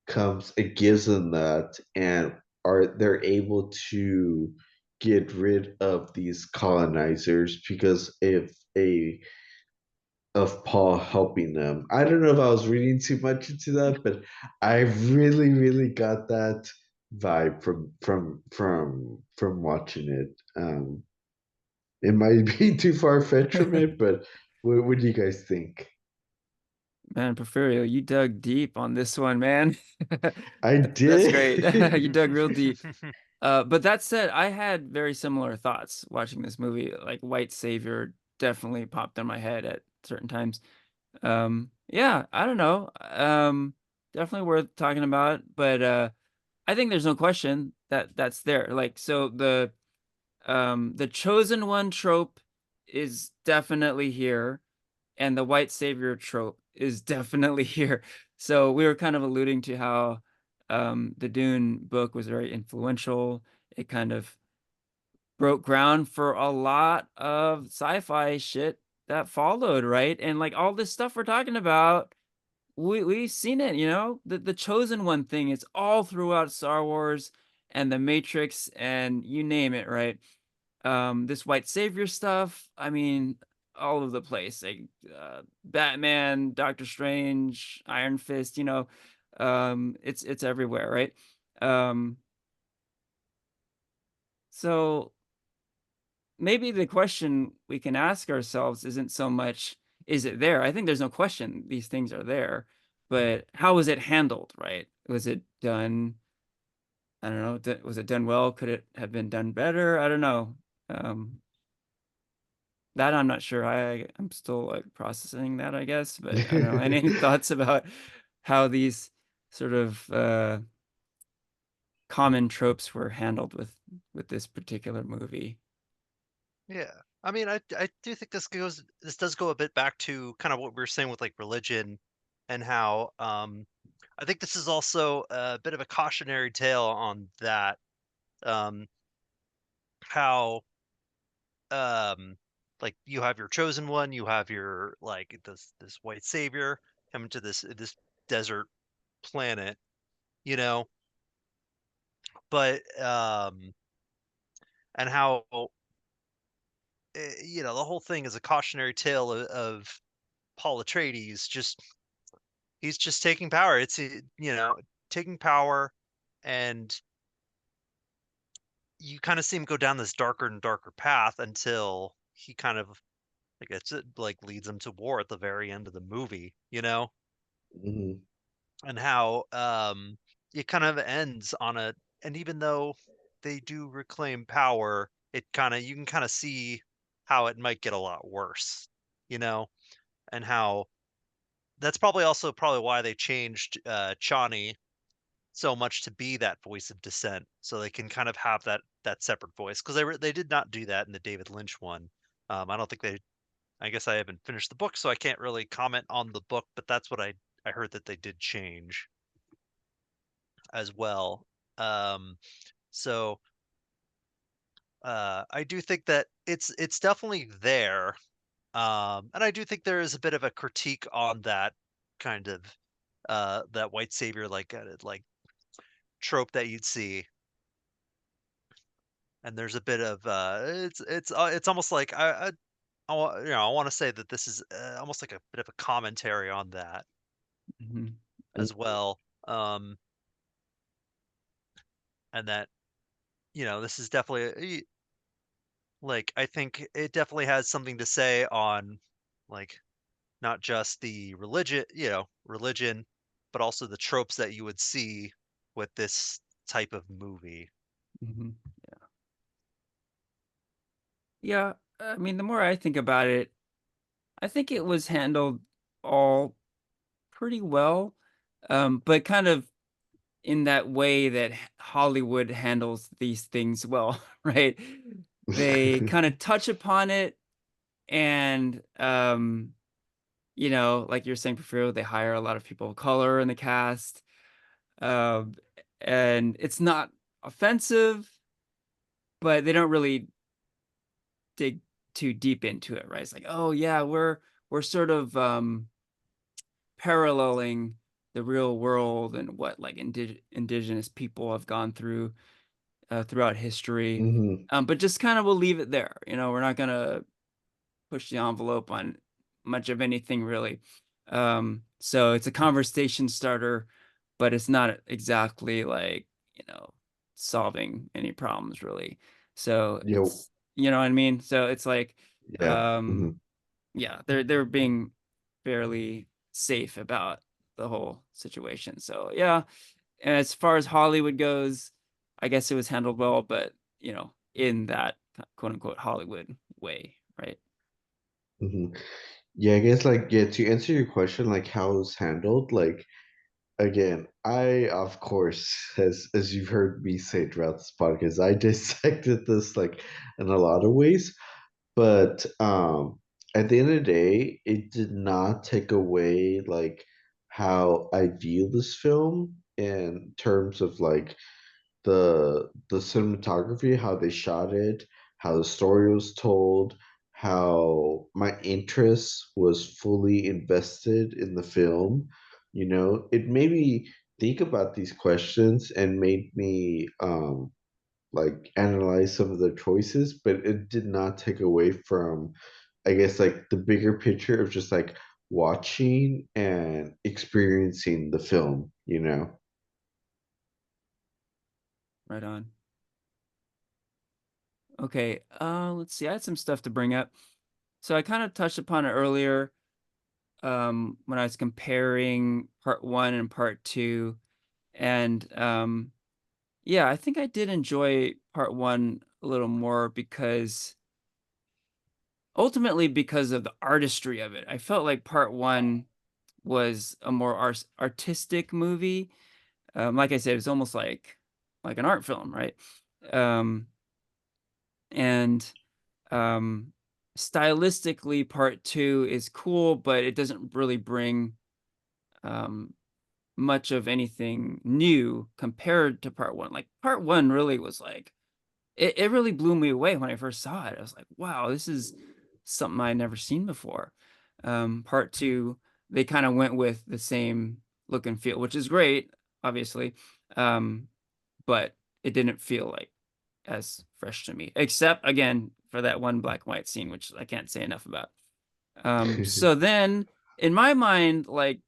comes and gives them that, and are they're able to get rid of these colonizers because of Paul helping them. I don't know if I was reading too much into that, but I really, really got that vibe from watching it. It might be too far fetched from it, but what do you guys think? Man, Porfirio, you dug deep on this one, man. I That's great. You did. dug real deep. But that said, I had very similar thoughts watching this movie. Like White Savior definitely popped in my head at certain times. Yeah, I don't know. Definitely worth talking about, but I think there's no question that that's there. Like, so the chosen one trope is definitely here, and the white savior trope is definitely here. So we were kind of alluding to how the Dune book was very influential. It kind of broke ground for a lot of sci-fi shit that followed, right? And like all this stuff we're talking about, we've seen it, you know? The chosen one thing is all throughout Star Wars and the Matrix and you name it, right? This white savior stuff, I mean, all over the place. Like Batman, Doctor Strange, Iron Fist, you know, it's everywhere, right? Um, so maybe the question we can ask ourselves isn't so much, is it there? I think there's no question these things are there, but how was it handled, right? Was it done? I don't know. Was it done well? Could it have been done better? I don't know. Um, that I'm not sure. I'm still like processing that, I guess, but I don't know. Any thoughts about how these sort of common tropes were handled with this particular movie? Yeah. I mean, I do think this does go a bit back to kind of what we were saying with like religion and how I think this is also a bit of a cautionary tale on that. Um how um like you have your chosen one, you have your like this white savior coming to this desert planet, you know, but and how you know, the whole thing is a cautionary tale of Paul Atreides just he's just taking power. You know, taking power, and you kind of see him go down this darker and darker path until he kind of like it like leads him to war at the very end of the movie, you know? Mhm. And how it kind of ends on a and even though they do reclaim power, it kind of you can kind of see how it might get a lot worse, you know? And how that's probably also probably why they changed Chani so much to be that voice of dissent, so they can kind of have that separate voice because they did not do that in the David Lynch one. I don't think they. I guess I haven't finished the book, so I can't really comment on the book. But that's what I heard that they did change as well. Um, so I do think that it's definitely there. And I do think there is a bit of a critique on that kind of that white savior like trope that you'd see. And there's a bit of it's almost like I want to say that this is almost like a bit of a commentary on that Mhm. as well. Um, and that this is definitely like I think it definitely has something to say on like not just the religion, but also the tropes that you would see with this type of movie. Mhm. Yeah, I mean, the more I think about it, I think it was handled all pretty well, but kind of in that way that Hollywood handles these things well, right? They kind of touch upon it, and like you're saying, Porfirio, they hire a lot of people of color in the cast, um, and it's not offensive, but they don't really dig too deep into it, right? It's like, oh yeah, we're sort of paralleling the real world and what like indigenous people have gone through throughout history. Hmm. But just kind of we'll leave it there. We're not gonna push the envelope on much of anything really. So it's a conversation starter, but it's not exactly like, solving any problems really. So Yeah, it's, you know what I mean? So it's like, yeah. um, Hmm. yeah, they're being fairly safe about the whole situation. So yeah, as far as Hollywood goes, I guess it was handled well, but in that quote unquote Hollywood way, right? Hmm. Yeah, I guess like yeah, to answer your question, like how it's handled, like again, I of course, as you've heard me say throughout this podcast, I dissected this like in a lot of ways. But at the end of the day, it did not take away like how I view this film in terms of like the cinematography, how they shot it, how the story was told, how my interest was fully invested in the film. It made me think about these questions and made me like analyze some of their choices, but it did not take away from, I guess, like the bigger picture of just like watching and experiencing the film. Right on. Okay, let's see. I had some stuff to bring up. So I kind of touched upon it earlier, when I was comparing part one and part two. And yeah, I think I did enjoy part one a little more because ultimately because of the artistry of it. I felt like part one was a more artistic movie. Like I said, it's almost like an art film, right? Um, and um, stylistically, part two is cool, but it doesn't really bring um, much of anything new compared to part one. Like part one really was like it really blew me away when I first saw it. I was like, wow, this is something I'd never seen before. Part two, they kind of went with the same look and feel, which is great, obviously. Um, but it didn't feel like as fresh to me, except again for that one black and white scene, which I can't say enough about. So then in my mind, like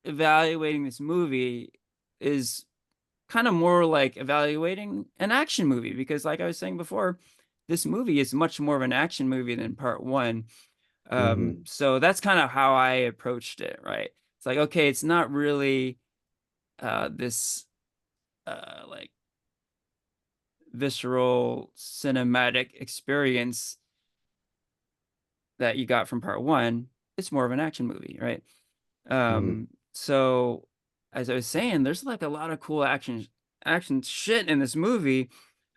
evaluating this movie is kind of more like evaluating an action movie because like I was saying before, this movie is much more of an action movie than part one. Hmm. So that's kind of how I approached it, right? It's like, okay, it's not really this like visceral cinematic experience that you got from part one. It's more of an action movie, right? Hmm. So as I was saying, there's like a lot of cool action shit in this movie.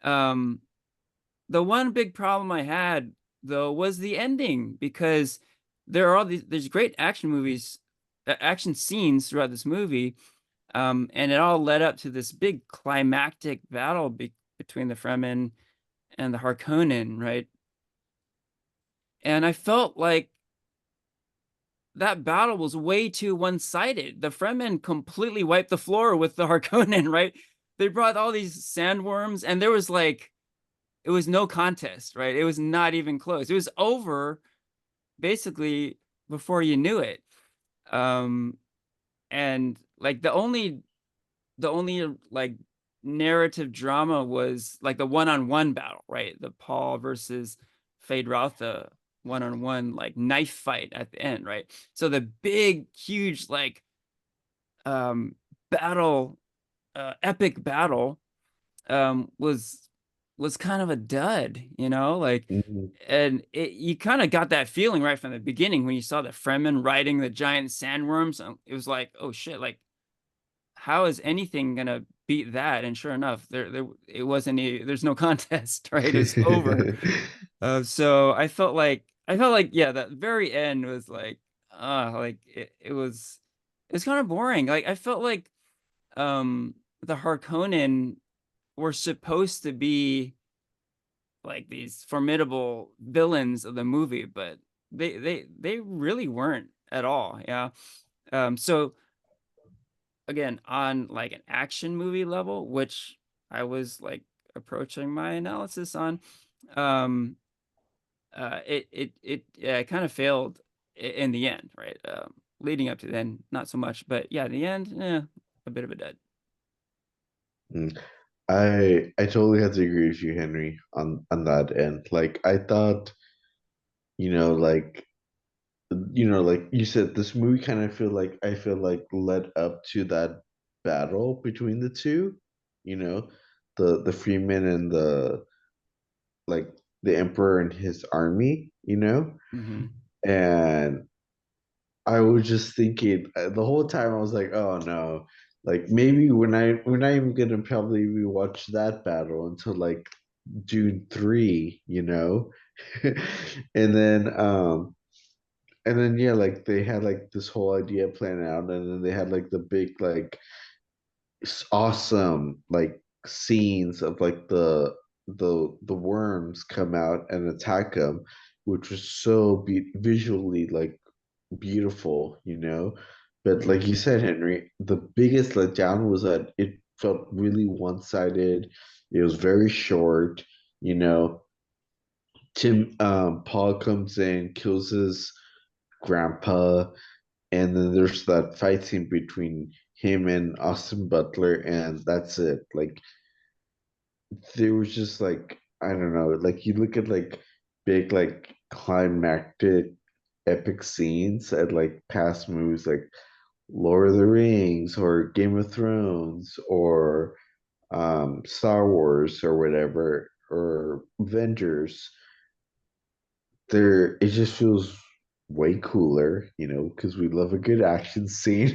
Um, the one big problem I had though was the ending because there are all there's great action movies, action scenes throughout this movie, and it all led up to this big climactic battle between the Fremen and the Harkonnen, right? And I felt like that battle was way too one-sided. The Fremen completely wiped the floor with the Harkonnen, right? They brought all these sandworms, and there was like it was no contest, right? It was not even close. It was over basically before you knew it. Um, and like the only like narrative drama was like the one-on-one battle, right? The Paul versus Feyd-Rautha one-on-one like knife fight at the end, right? So the big, huge like um battle, epic battle was kind of a dud, like Mhm. and you kind of got that feeling right from the beginning when you saw the Fremen riding the giant sandworms. It was like, oh shit, like how is anything gonna beat that? And sure enough, there it wasn't there's no contest, right? It was over. So I felt like yeah, that very end was like it was kind of boring. Like I felt like the Harkonnen were supposed to be like these formidable villains of the movie, but they really weren't at all. Yeah. So again, on like an action movie level, which I was like approaching my analysis on, um, it kind of failed in the end, right? Leading up to then, not so much, but yeah, in the end, a bit of a dud. Mm. I totally have to agree with you, Henry, on that end. Like I thought, you know, like like you said, this movie kind of feel like led up to that battle between the two, you know, the Freeman and like the Emperor and his army, Hmm. and I was just thinking the whole time I was like, oh no, like maybe we're not even gonna probably rewatch that battle until like June 3, and then yeah, like they had like this whole idea planned out, and then they had like the big like awesome like scenes of like the worms come out and attack them, which was so visually like beautiful, But like Hmm. you said, Henry, the biggest letdown was that it felt really one-sided. It was very short, you know. Paul comes in, kills his grandpa, and then there's that fight scene between him and Austin Butler, and that's it. Like there was just like I don't know, like you look at like big like climactic epic scenes at like past movies like Lord of the Rings or Game of Thrones or Star Wars or whatever or Avengers. There it just feels way cooler, because we love a good action scene.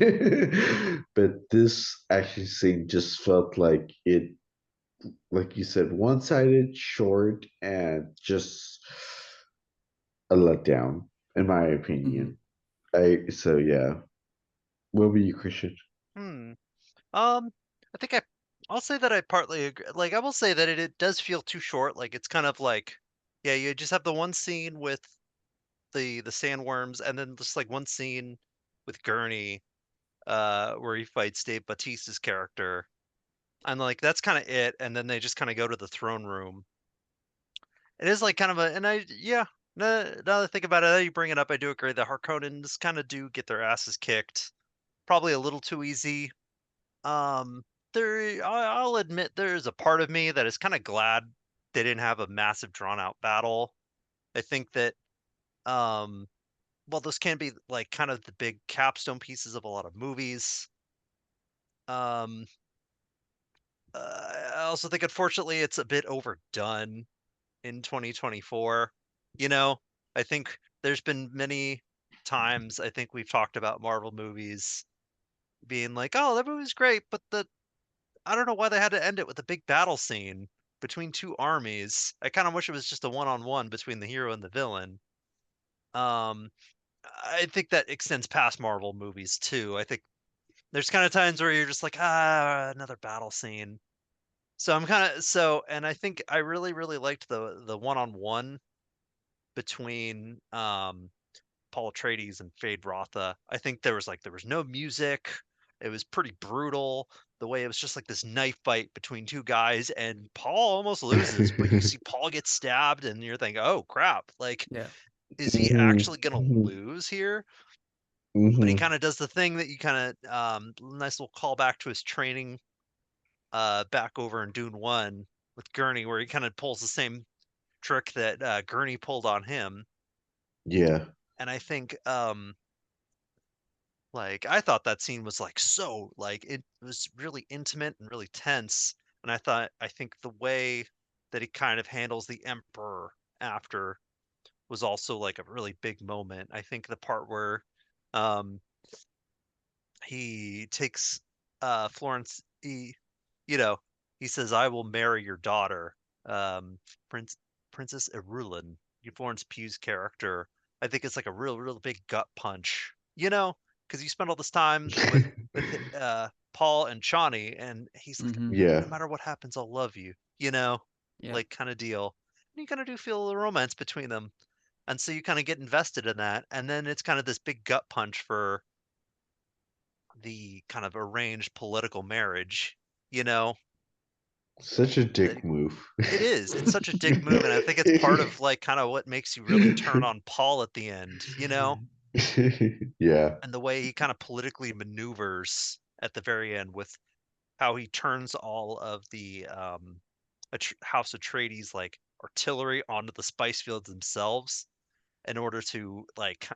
But this action scene just felt like it, like you said, one-sided, short, and just a letdown, in my Hmm. opinion. So yeah. What were you, Christian? Hmm. Um, I think I'll say that I partly agree. Like, I will say that it does feel too short. Like, it's kind of like, yeah, you just have the one scene with the sandworms, and then just like one scene with Gurney, where he fights Dave Bautista's character, and like that's kind of it. And then they just kind of go to the throne room. It is like kind of a, and yeah. Now that I think about it, now you bring it up, I do agree. The Harkonnens kind of do get their asses kicked, probably a little too easy. Um, I'll admit there's a part of me that is kind of glad they didn't have a massive drawn out battle. I think that um well those can be like kind of the big capstone pieces of a lot of movies. Um I also think unfortunately it's a bit overdone in 2024. You know, I think there's been many times I think we've talked about Marvel movies being like, "Oh, that movie's great," but the I don't know why they had to end it with a big battle scene between two armies. I kind of wish it was just a one-on-one between the hero and the villain. Um, I think that extends past Marvel movies too. I think there's kind of times where you're just like, ah, another battle scene. So I'm kind of and I think I really liked the one-on-one between Paul Atreides and Fade Rotha. I think there was no music. It was pretty brutal. The way it was just like this knife fight between two guys, and Paul almost loses, but you see Paul get stabbed, and you're thinking, "Oh crap! Like, Yeah. is he Mhm, actually gonna mhm, lose here?" But he mhm. kind of does the thing that you kind of nice little callback to his training back over in Dune One with Gurney, where he kind of pulls the same trick that Gurney pulled on him. Yeah. And I think like, I thought that scene was, like, so like, it was really intimate and really tense, and I think the way that he kind of handles the Emperor after was also, like, a really big moment. I think the part where, um, he takes, Florence you know, he says, "I will marry your daughter," Prince Princess Irulan, Florence Pugh's character. I think it's like a real big gut punch, because you spend all this time with Paul and Chani, and he's like, Mm-hmm. Yeah. "No matter what happens, I'll love you," Yeah. like kind of deal. And you kind of do feel the romance between them, and so you kind of get invested in that, and then it's kind of this big gut punch for the kind of arranged political marriage, you know Such a that dick move. It is. It's such a dick move, and I think it's part of, like, kinda what makes you really turn on Paul at the end, Yeah. and the way he kinda politically maneuvers at the very end with how he turns all of the, House Atreides, like, artillery onto the spice fields themselves in order to, like,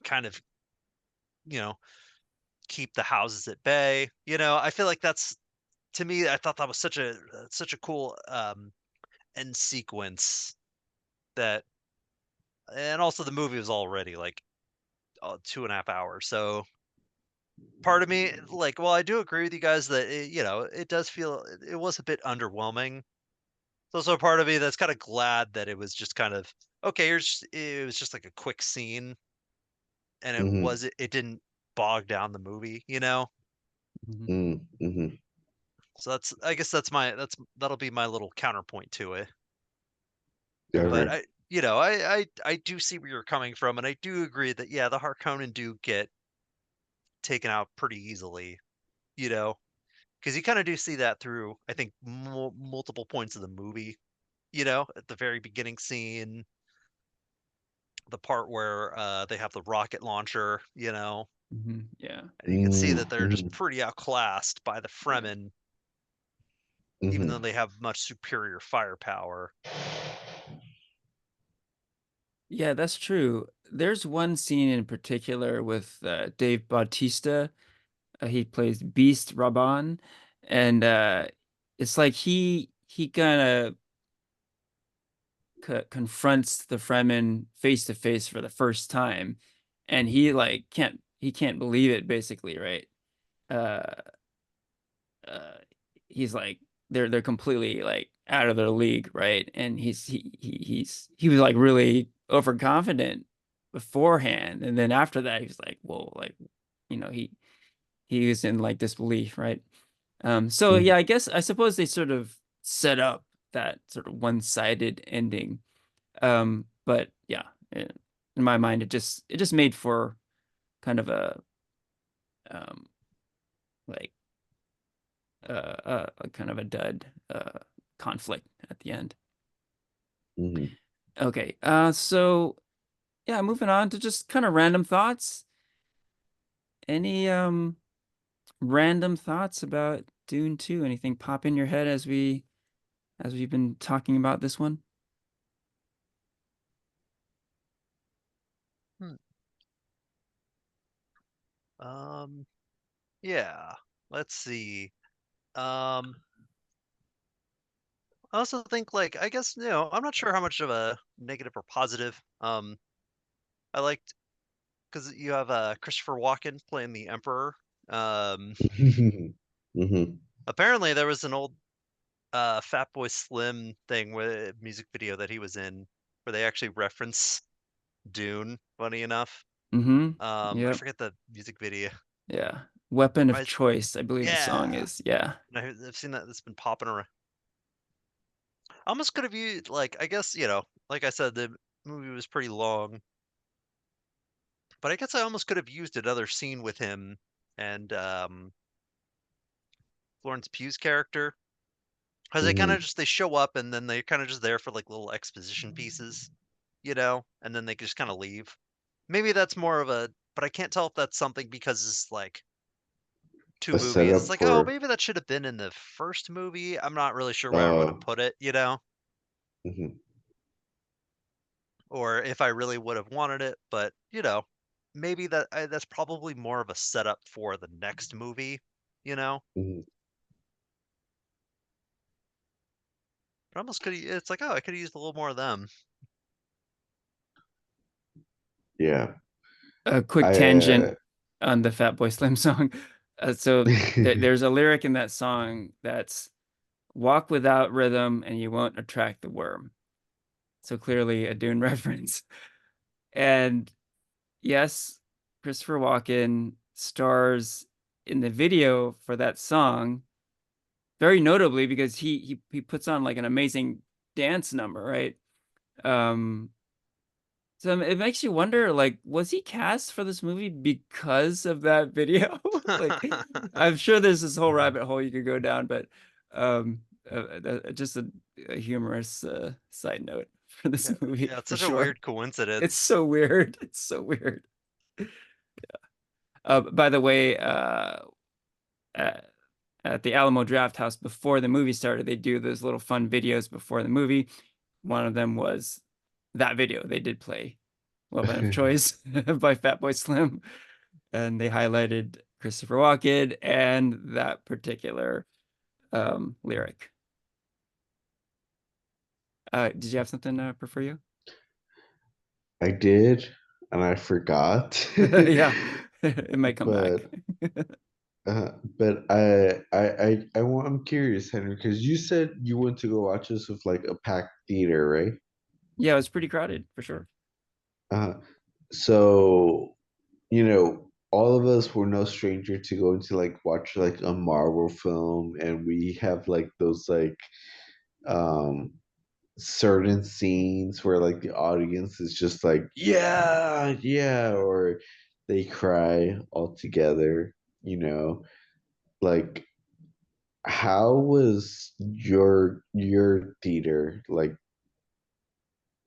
kind of, you know, keep the houses at bay, I feel like that's to me, I thought that was such a cool, end sequence that and also the movie was already, like, 2.5 hours, so part of me, like well, I do agree with you guys that it does feel it was a bit underwhelming. There's also a part of me that's kinda glad that it was just kind of, okay, it was just like a quick scene, and Mhm, it didn't bog down the movie, you know? Mm-hmm. mm, mhm. So I guess that'll be my little counterpoint to it. But Okay. I do see where you're coming from, and I do agree that, yeah, the Harkonnen do get taken out pretty easily, you know? Because you kinda do see that through, I think, multiple points of the movie, at the very beginning scene, the part where, they have the rocket launcher, Mm-hmm. Yeah. and you can see Mm, that they're just mhm, pretty outclassed by the Fremen, even though mhm. they have much superior firepower. Yeah, that's true. There's one scene in particular with Dave Bautista. He plays Beast Raban, and it's like he kind of confronts the Fremen face to face for the first time, and he can't believe it basically, right? Uh, uh, he's like they're completely like out of their league, right? And he was like really overconfident beforehand, and then after that he was like, whoa, like you know he was in like disbelief, right? So yeah, Mhm. I suppose they sort of set up that sort of one-sided ending. But yeah, in my mind, it just made for kind of um like a kind of a dud conflict at the end. Mhm. Okay, so yeah, moving on to just kind of random thoughts. Any random thoughts about Dune 2? Anything pop in your head as we've been talking about this one? Hmm, um, yeah, let's see. Um, I also think, like, I guess, I'm not sure how much of a negative or positive, I liked because you have, Christopher Walken playing the Emperor. Um, Mhm. Apparently there was an old, Fatboy Slim thing with music video that he was in where they actually reference Dune, funny enough. Mm-hmm. I Yep. forget the music video. Yeah. Weapon of Reminds, Choice, I believe the song yeah, is. Yeah. I've seen that. That's been popping around. I almost could have used like I guess like I said, the movie was pretty long, but I guess I almost could have used another scene with him and Florence Pugh's character because they kind of Mhm. just they show up and then they're kind of just there for like little exposition pieces, and then they just kind of leave. Maybe that's more of a, but I can't tell if that's something because it's like two A movies. It's setup like, oh, for maybe that should have been in the first movie. I'm not really sure where I would have uh put it. mhm. Or if I really would have wanted it, but maybe that's probably more of a setup for the next movie, you know? Mhm. But almost could it's like, oh, I could have used a little more of them. Yeah. A quick I tangent on the Fatboy Slim song. So uh there's a lyric in that song that's walk without rhythm and you won't attract the worm. So clearly a Dune reference. And yes, Christopher Walken stars in the video for that song, very notably because he puts on like an amazing dance number, right? Um, so it makes you wonder, like, was he cast for this movie because of that video? Like, I'm sure there's this whole rabbit hole you could go down, but um, just a humorous side note for this Yeah, movie yeah, it's for such a sure. weird It's coincidence. so weird. It's so weird. By the way, at, at the Alamo Draft House before the movie started, they do those little fun videos before the movie. One of them was that video. They did play Weapon of Choice by Fatboy Slim, and they highlighted Christopher Walken and that particular lyric. Did you have something, Porfirio? I did and I forgot. Yeah, it might come back. But uh but I'm curious, Henry, because you said you went to go watch this with like a packed theater, right? Yeah, it was pretty crowded for sure. Uh so all of us were no stranger to going to like watch like a Marvel film, and we have like those like um certain scenes where like the audience is just like, yeah, yeah, or they cry all together, you know. Like, how was your theater like,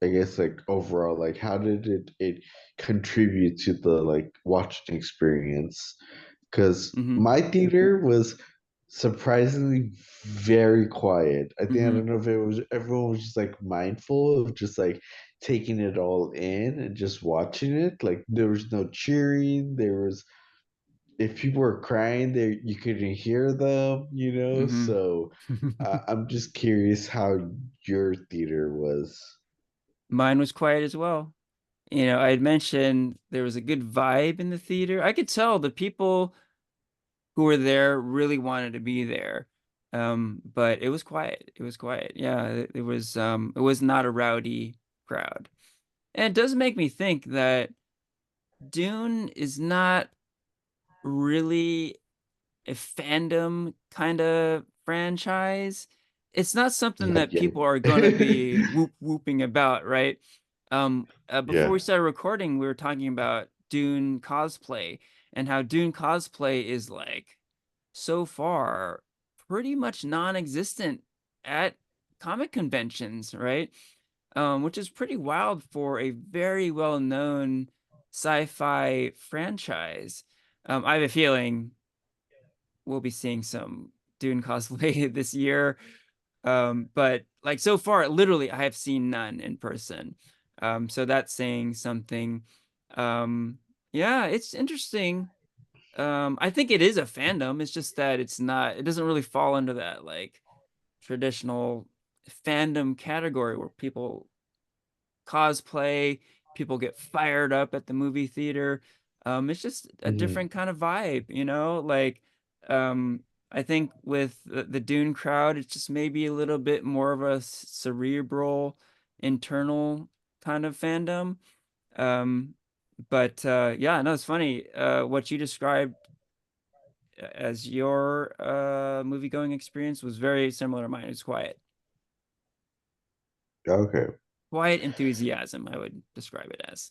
I guess, like overall, like how did it contribute to the like watching experience? Because Hmm. my theater was surprisingly very quiet. I think, I Hmm. don't know if it was everyone was just like mindful of just like taking it all in and just watching it. Like there was no cheering. There was, if people were crying, there you couldn't hear them. Hmm. So I'm just curious how your theater was. Mine was quiet as well. I had mentioned there was a good vibe in the theater. I could tell the people who were there really wanted to be there. But it was quiet. It was quiet. Yeah, it was not a rowdy crowd. And it does make me think that Dune is not really a fandom kind of franchise. It's not something Not that yet. people are going to be whooping about, right? Before Yeah. we started recording, we were talking about Dune cosplay and how Dune cosplay is like so far pretty much non-existent at comic conventions, right? Which is pretty wild for a very well-known sci-fi franchise. I have a feeling we'll be seeing some Dune cosplay this year. But like so far, literally, I have seen none in person. So that's saying something. Um, yeah, it's interesting. I think it is a fandom. It's just that it doesn't really fall under that like traditional fandom category where people cosplay, people get fired up at the movie theater. It's just a Mhm. different kind of vibe, like I think with the Dune crowd, it's just maybe a little bit more of a cerebral, internal kind of fandom. Um, but yeah, no, it's funny. What you described as your movie going experience was very similar to mine. It was quiet. Okay. Quiet enthusiasm, I would describe it as.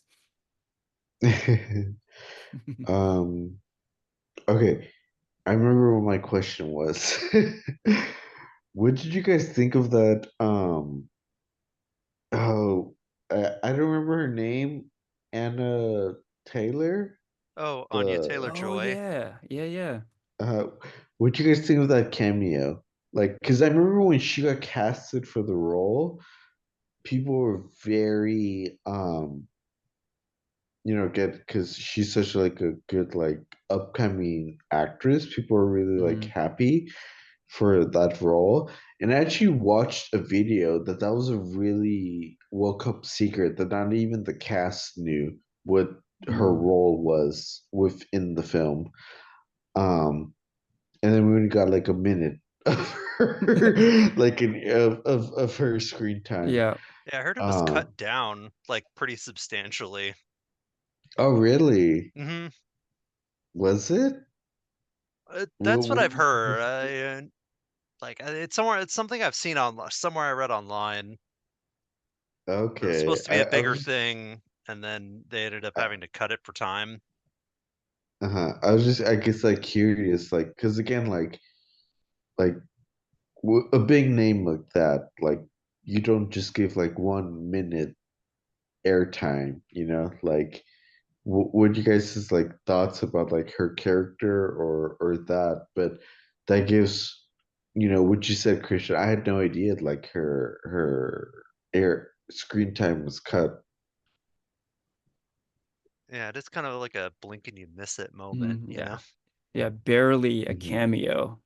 Um, okay. I remember what my question was. What did you guys think of that? Oh, I don't remember her name. Anna Taylor? Oh, Anya The Oh Taylor-Joy. yeah. Yeah, yeah. uh, what do you guys think of that cameo? Like, because I remember when she got casted for the role, people were very get because she's such like a good like upcoming actress. People are really like Mm-hmm. happy for that role. And I actually watched a video that was a really well kept secret that not even the cast knew what her Mm. role was within the film. Um, and then we only got like a minute of her, like of her screen time. Yeah. Yeah, I heard it was Um, cut down like pretty substantially. oh really? Hmm. Was it? That's what I've What heard. It's somewhere. It's something I've seen on somewhere I read online. It was okay. supposed to be a I bigger was just thing, and then they ended up having to cut it for time. I was just I guess like curious, like because again, like a big name like that, like you don't just give like 1 minute airtime, like what you guys' like thoughts about like her character or that, but that gives what you said, Christian. I had no idea like her air screen time was cut. Yeah, it is kind of like a blink and you miss it moment, Mhm, you know? yeah. Yeah, barely a Mhm. cameo.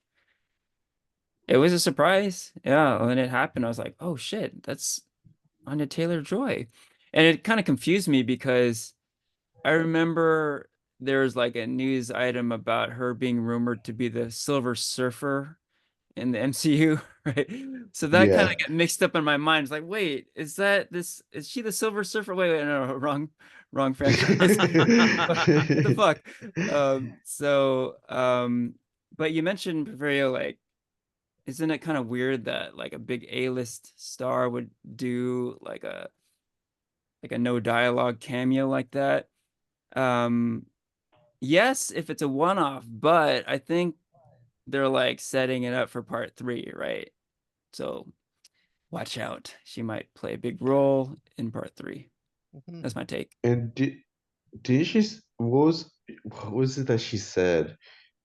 It was a surprise. Yeah, when it happened, I was like, "Oh shit, that's Anya Taylor-Joy." And it kind of confused me because I remember there was like a news item about her being rumored to be the Silver Surfer in the MCU, right? So that kind Yeah. of got mixed up in my mind. It's like, wait, is she the Silver Surfer? Wait, no, wrong franchise. What the fuck? But you mentioned Porfirio, like, isn't it kind of weird that like a big A-list star would do like a no dialogue cameo like that? Um, yes, if it's a one-off, but I think they're like setting it up for part three, right? So watch out. She might play a big role in part three. Mhm. That's my take. And did she what was it that she said?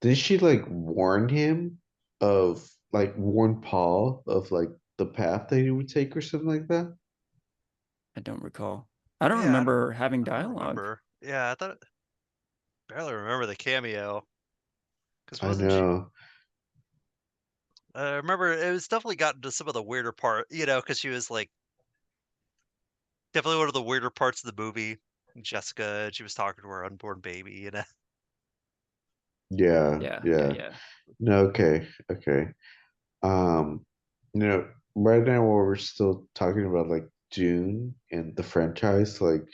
Did she like warn him of like warn Paul of like the path that he would take or something like that? I don't recall. I don't Yeah, remember having I don't dialogue. remember. Yeah, barely remember the cameo. Because I wasn't she? know. I remember it was definitely gotten to some of the weirder part, because she was like definitely one of the weirder parts of the movie. Jessica, she was talking to her unborn baby. Yeah, Yeah, yeah, yeah. yeah. No, okay, okay. Um, right now while we're still talking about like Dune and the franchise, like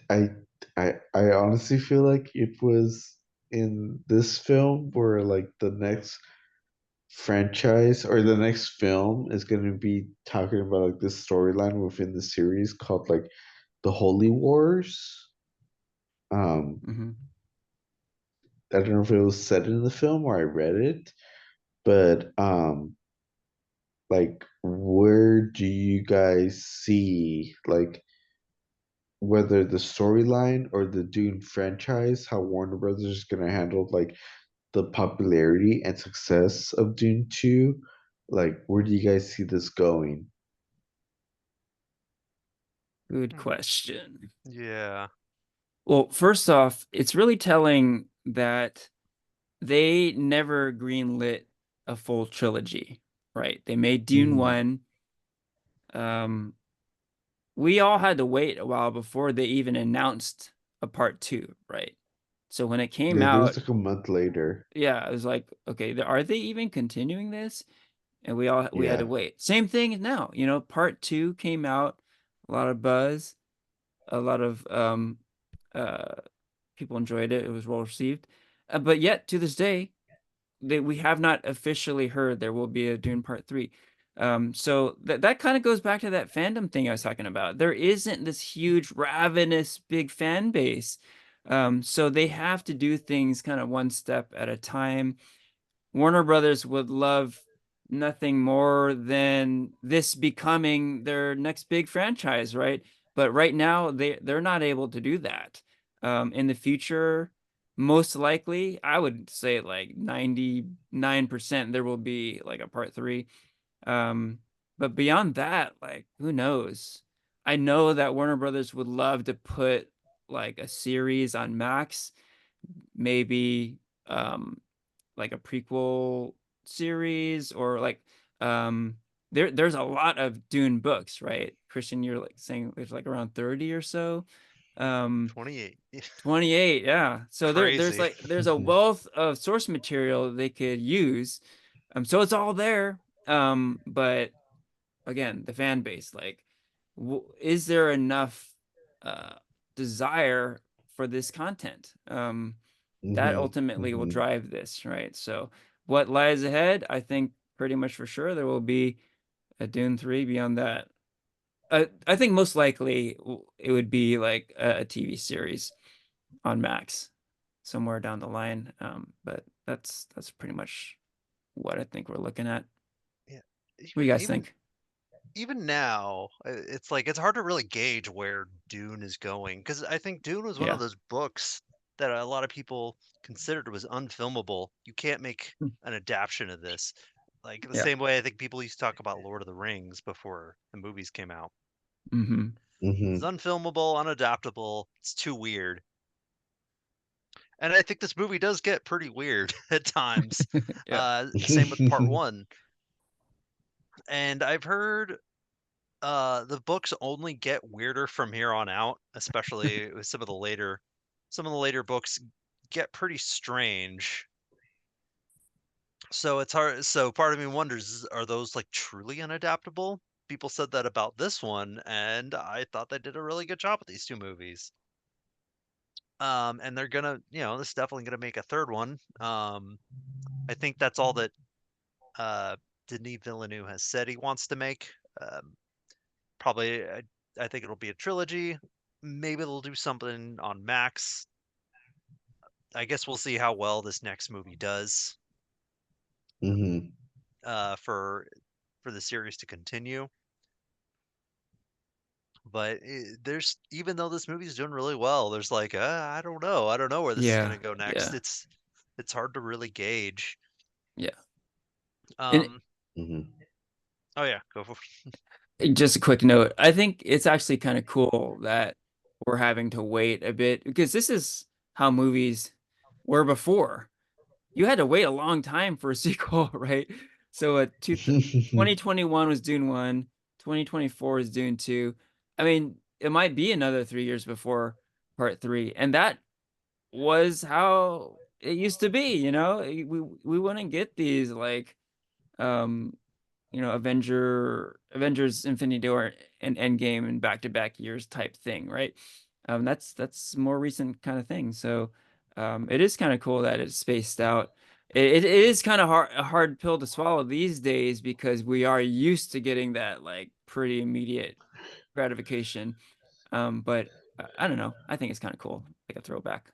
I I honestly feel like it was in this film where like the next franchise or the next film is going to be talking about like this storyline within the series called like the Holy Wars. Um, Hmm. I don't know if it was said in the film or I read it, but like where do you guys see like whether the storyline or the Dune franchise, how Warner Brothers is going to handle like the popularity and success of Dune 2? Like, where do you guys see this going? Good Hmm. question. Yeah. Well, first off, it's really telling that they never greenlit a full trilogy, right? They made Dune Mhm. 1. Um, we all had to wait a while before they even announced a part 2, right? So when it came Yeah, there was out, like a month later. yeah, it was like, okay, are they even continuing this? And we had to Yeah. wait. Same thing now, part 2 came out, a lot of buzz, a lot of uh people enjoyed it. It was well received. But yet to this day, we have not officially heard there will be a Dune Part 3. So that kind of goes back to that fandom thing I was talking about. There isn't this huge, ravenous, big fan base. So they have to do things kind of one step at a time. Warner Brothers would love nothing more than this becoming their next big franchise, right? But right now they're not able to do that. In the future, most likely, I would say like 99% there will be like a part three. Um, but beyond that, like who knows? I know that Warner Brothers would love to put like a series on Max, maybe like a prequel series or like there's a lot of Dune books, right? Christian, you're like saying there's like around 30 or so. Yeah, Um 28. 28, yeah. So there's Crazy. like there's a wealth of source material they could use. So it's all there. But again, the fan base, like is there enough uh desire for this content? That Hmm. ultimately will Hmm. drive this, right? So what lies ahead, I think pretty much for sure there will be a Dune 3 beyond that. I think most likely it would be like a TV series on Max somewhere down the line. But that's pretty much what I think we're looking at. Yeah. What do you guys Even think? even now, it's like it's hard to really gauge where Dune is going because I think Dune was one of Yeah. those books that a lot of people considered was unfilmable. You can't make an adaptation of this. Like the Yeah. same way I think people used to talk about Lord of the Rings before the movies came out. Hmm. It's Hmm. unfilmable, unadaptable. It's too weird. And I think this movie does get pretty weird at times. Yeah. Same with part one. And I've heard the books only get weirder from here on out, especially with some of the later books get pretty strange. So it's hard so part of me wonders are those like truly unadaptable? People said that about this one, and I thought they did a really good job with these two movies. And they're gonna, this is definitely gonna make a third one. I think that's all that uh Denis Villeneuve has said he wants to make. Probably, I think it'll be a trilogy. Maybe they'll do something on Max. I guess we'll see how well this next movie does Hmm. for the series to continue. But there's even though this movie's doing really well, there's like I don't know where this is Yeah. gonna go next. Yeah. It's hard to really gauge. Yeah. And Um. Hmm. Oh yeah, go for. just a quick note. I think it's actually kind of cool that we're having to wait a bit because this is how movies were before. You had to wait a long time for a sequel, right? So 2021 was Dune 1, 2024 is Dune 2. I mean, it might be another 3 years before part 3. And that was how it used to be, you know? We wouldn't get these like um Avengers Infinity War and Endgame and back-to-back years type thing, right? That's more recent kind of thing. So it is kind of cool that it's spaced out. It is kind of a hard pill to swallow these days because we are used to getting that like pretty immediate gratification. But I don't know. I think it's kind of cool, like a throwback.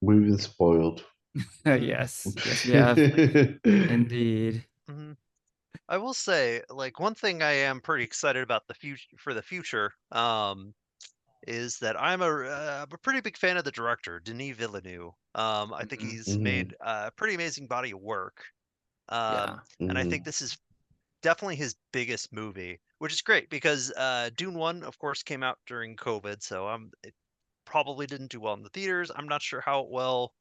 We've been spoiled. Mm, Yes, yes, we have indeed. mhm. I will say, like one thing I am pretty excited about the future for the future. Is that I'm a pretty big fan of the director, Denis Villeneuve. I think Mhm. he's Hmm. made a pretty amazing body of work. Yeah, And I Hmm. think this is definitely his biggest movie, which is great because Dune 1, of course, came out during COVID, so it probably didn't do well in the theaters. I'm not sure how well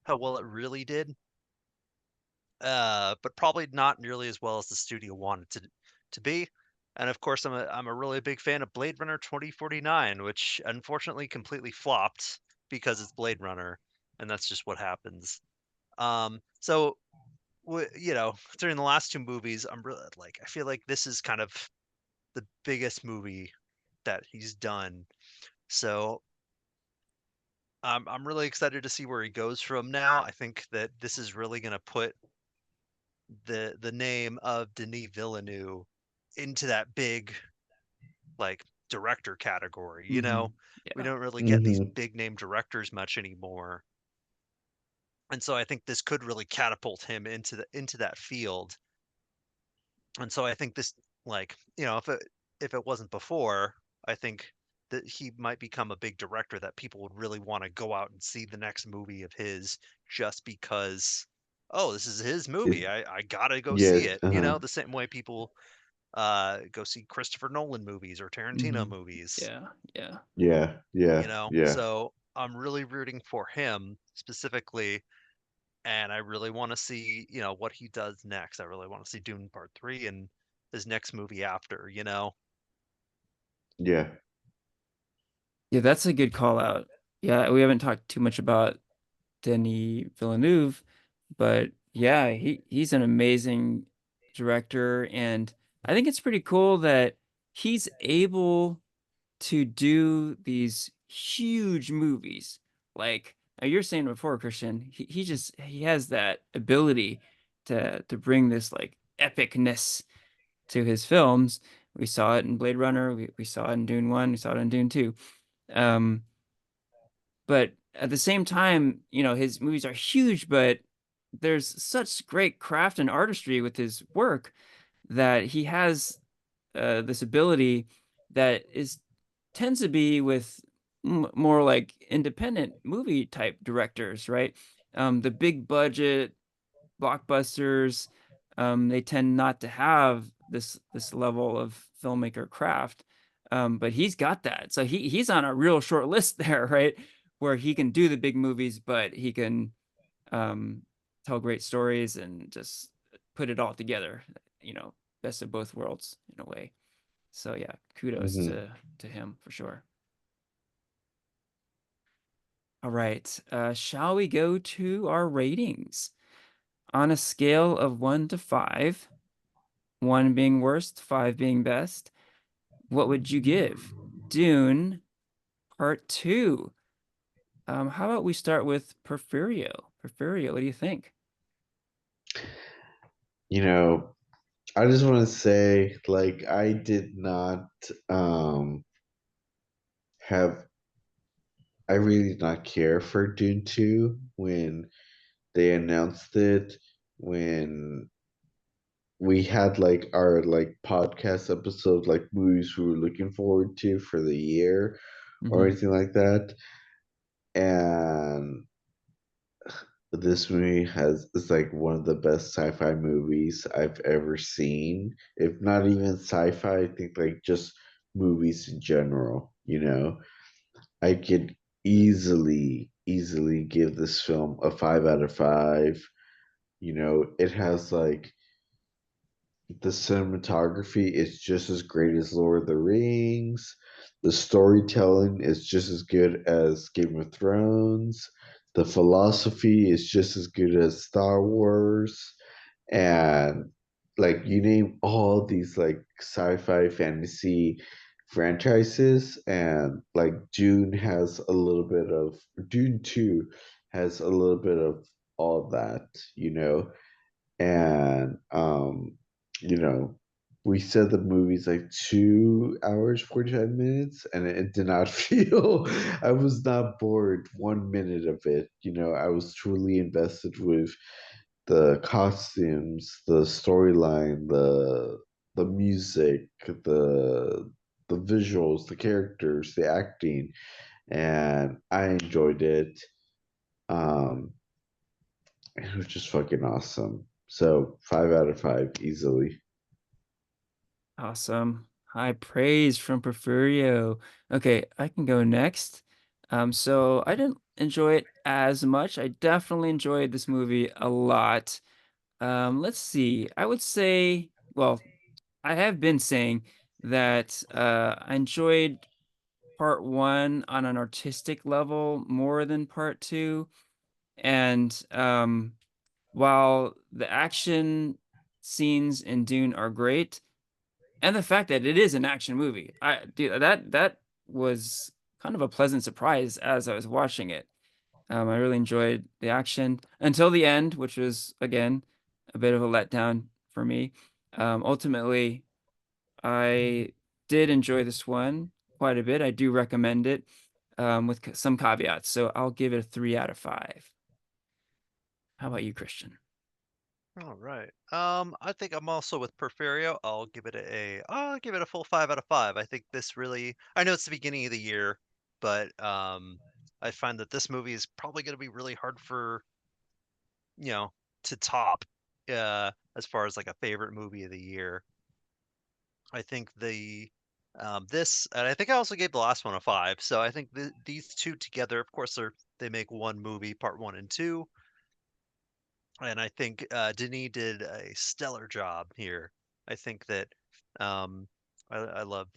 it really did, but probably not nearly as well as the studio wanted to be. And of course, I'm a really big fan of Blade Runner 2049, which unfortunately completely flopped because it's Blade Runner, and that's just what happens. So during the last two movies, I'm really like I feel like this is kind of the biggest movie that he's done. So I'm really excited to see where he goes from now. I think that this is really going to put the name of Denis Villeneuve into that big like director category, you know? We Yeah. don't really get these Hmm. big name directors much anymore. And so I think this could really catapult him into that field. And so I think this like, if it wasn't before, I think that he might become a big director that people would really want to go out and see the next movie of his just because, oh, this is his movie. It, I gotta go see yes, it. uh-huh. The same way people go see Christopher Nolan movies or Tarantino hmm movies, Yeah. Yeah. Yeah, yeah, yeah, So I'm really rooting for him specifically, and I really want to see, what he does next. I really want to see Dune Part 3 and his next movie after. yeah. Yeah, that's a good call out. Yeah, we haven't talked too much about Denis Villeneuve, but yeah, he's an amazing director, and I think it's pretty cool that he's able to do these huge movies. Like you're saying before, Christian, he has that ability to bring this like epicness to his films. We saw it in Blade Runner, we saw it in Dune 1, we saw it in Dune 2. Um, but at the same time, his movies are huge, but there's such great craft and artistry with his work that he has this ability that is tends to be with more like independent movie type directors, right? The big budget blockbusters, they tend not to have this level of filmmaker craft. But he's got that. So he's on a real short list there, right? Where he can do the big movies, but he can um, tell great stories and just put it all together, best of both worlds in a way. So yeah, kudos Hmm. to him for sure. All right, shall we go to our ratings on a scale of 1 to 5? One being worst, five being best. What would you give Dune Part Two? How about we start with Porfirio? Porfirio, what do you think? You know, I just want to say, like, I did not um have I really did not care for Dune 2 when they announced it, when we had like our like podcast episode, like movies we were looking forward to for the year or Hmm anything like that. And this movie has is like one of the best sci-fi movies I've ever seen. If not even sci-fi, I think like just movies in general, you know. I could easily give this film a 5 out of 5. You know, it has like the cinematography is just as great as Lord of the Rings. The storytelling is just as good as Game of Thrones. The philosophy is just as good as Star Wars. And like you name all these like sci-fi fantasy franchises, and like Dune 2 has a little bit of all that, you know. And you know, we said the movie's like 2 hours 45 minutes, and it did not feel, I was not bored 1 minute of it. You know, I was truly invested with the costumes, the storyline, the music, the visuals, the characters, the acting, and I enjoyed it. um it was just fucking awesome. So 5 out of 5 easily. Awesome. High praise from Porfirio. Okay, I can go next. So I didn't enjoy it as much. I definitely enjoyed this movie a lot. Let's see. I would say, well, I have been saying that I enjoyed part one on an artistic level more than part two. And while the action scenes in Dune are great, and the fact that it is an action movie, I dude, that was kind of a pleasant surprise as I was watching it. I really enjoyed the action until the end, which was again a bit of a letdown for me. Ultimately, I did enjoy this one quite a bit. I do recommend it with some caveats. So I'll give it a 3 out of 5. How about you, Christian? All right. I think I'm also with Porfirio. I'll give it a full 5 out of 5. I think this really, I know it's the beginning of the year, but I find that this movie is probably going to be really hard for, you know, to top, as far as like a favorite movie of the year. I think this, and I think I also gave the last one a 5. So I think these two together, of course, they make one movie, part one and two. And I think Denis did a stellar job here. I think that um, I love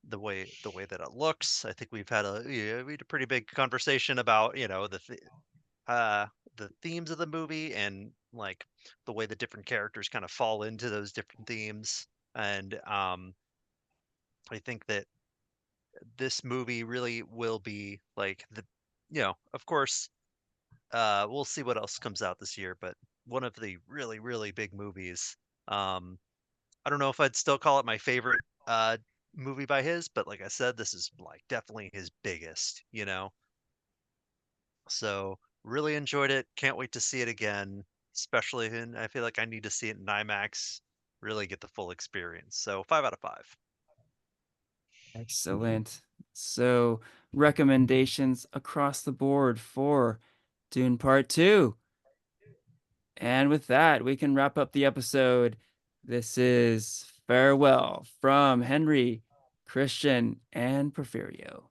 the way that it looks. I think we had a pretty big conversation about uh, the themes of the movie and like the way the different characters kind of fall into those different themes. And I think that this movie really will be like of course, we'll see what else comes out this year, but one of the really, really big movies. Um, I don't know if I'd still call it my favorite movie by his, but like I said, this is like definitely his biggest. So really enjoyed it. Can't wait to see it again, especially in I feel like I need to see it in IMAX, really get the full experience. So 5 out of 5. Excellent. So, recommendations across the board for Dune Part 2. And with that, we can wrap up the episode. This is farewell from Henry, Christian, and Porfirio.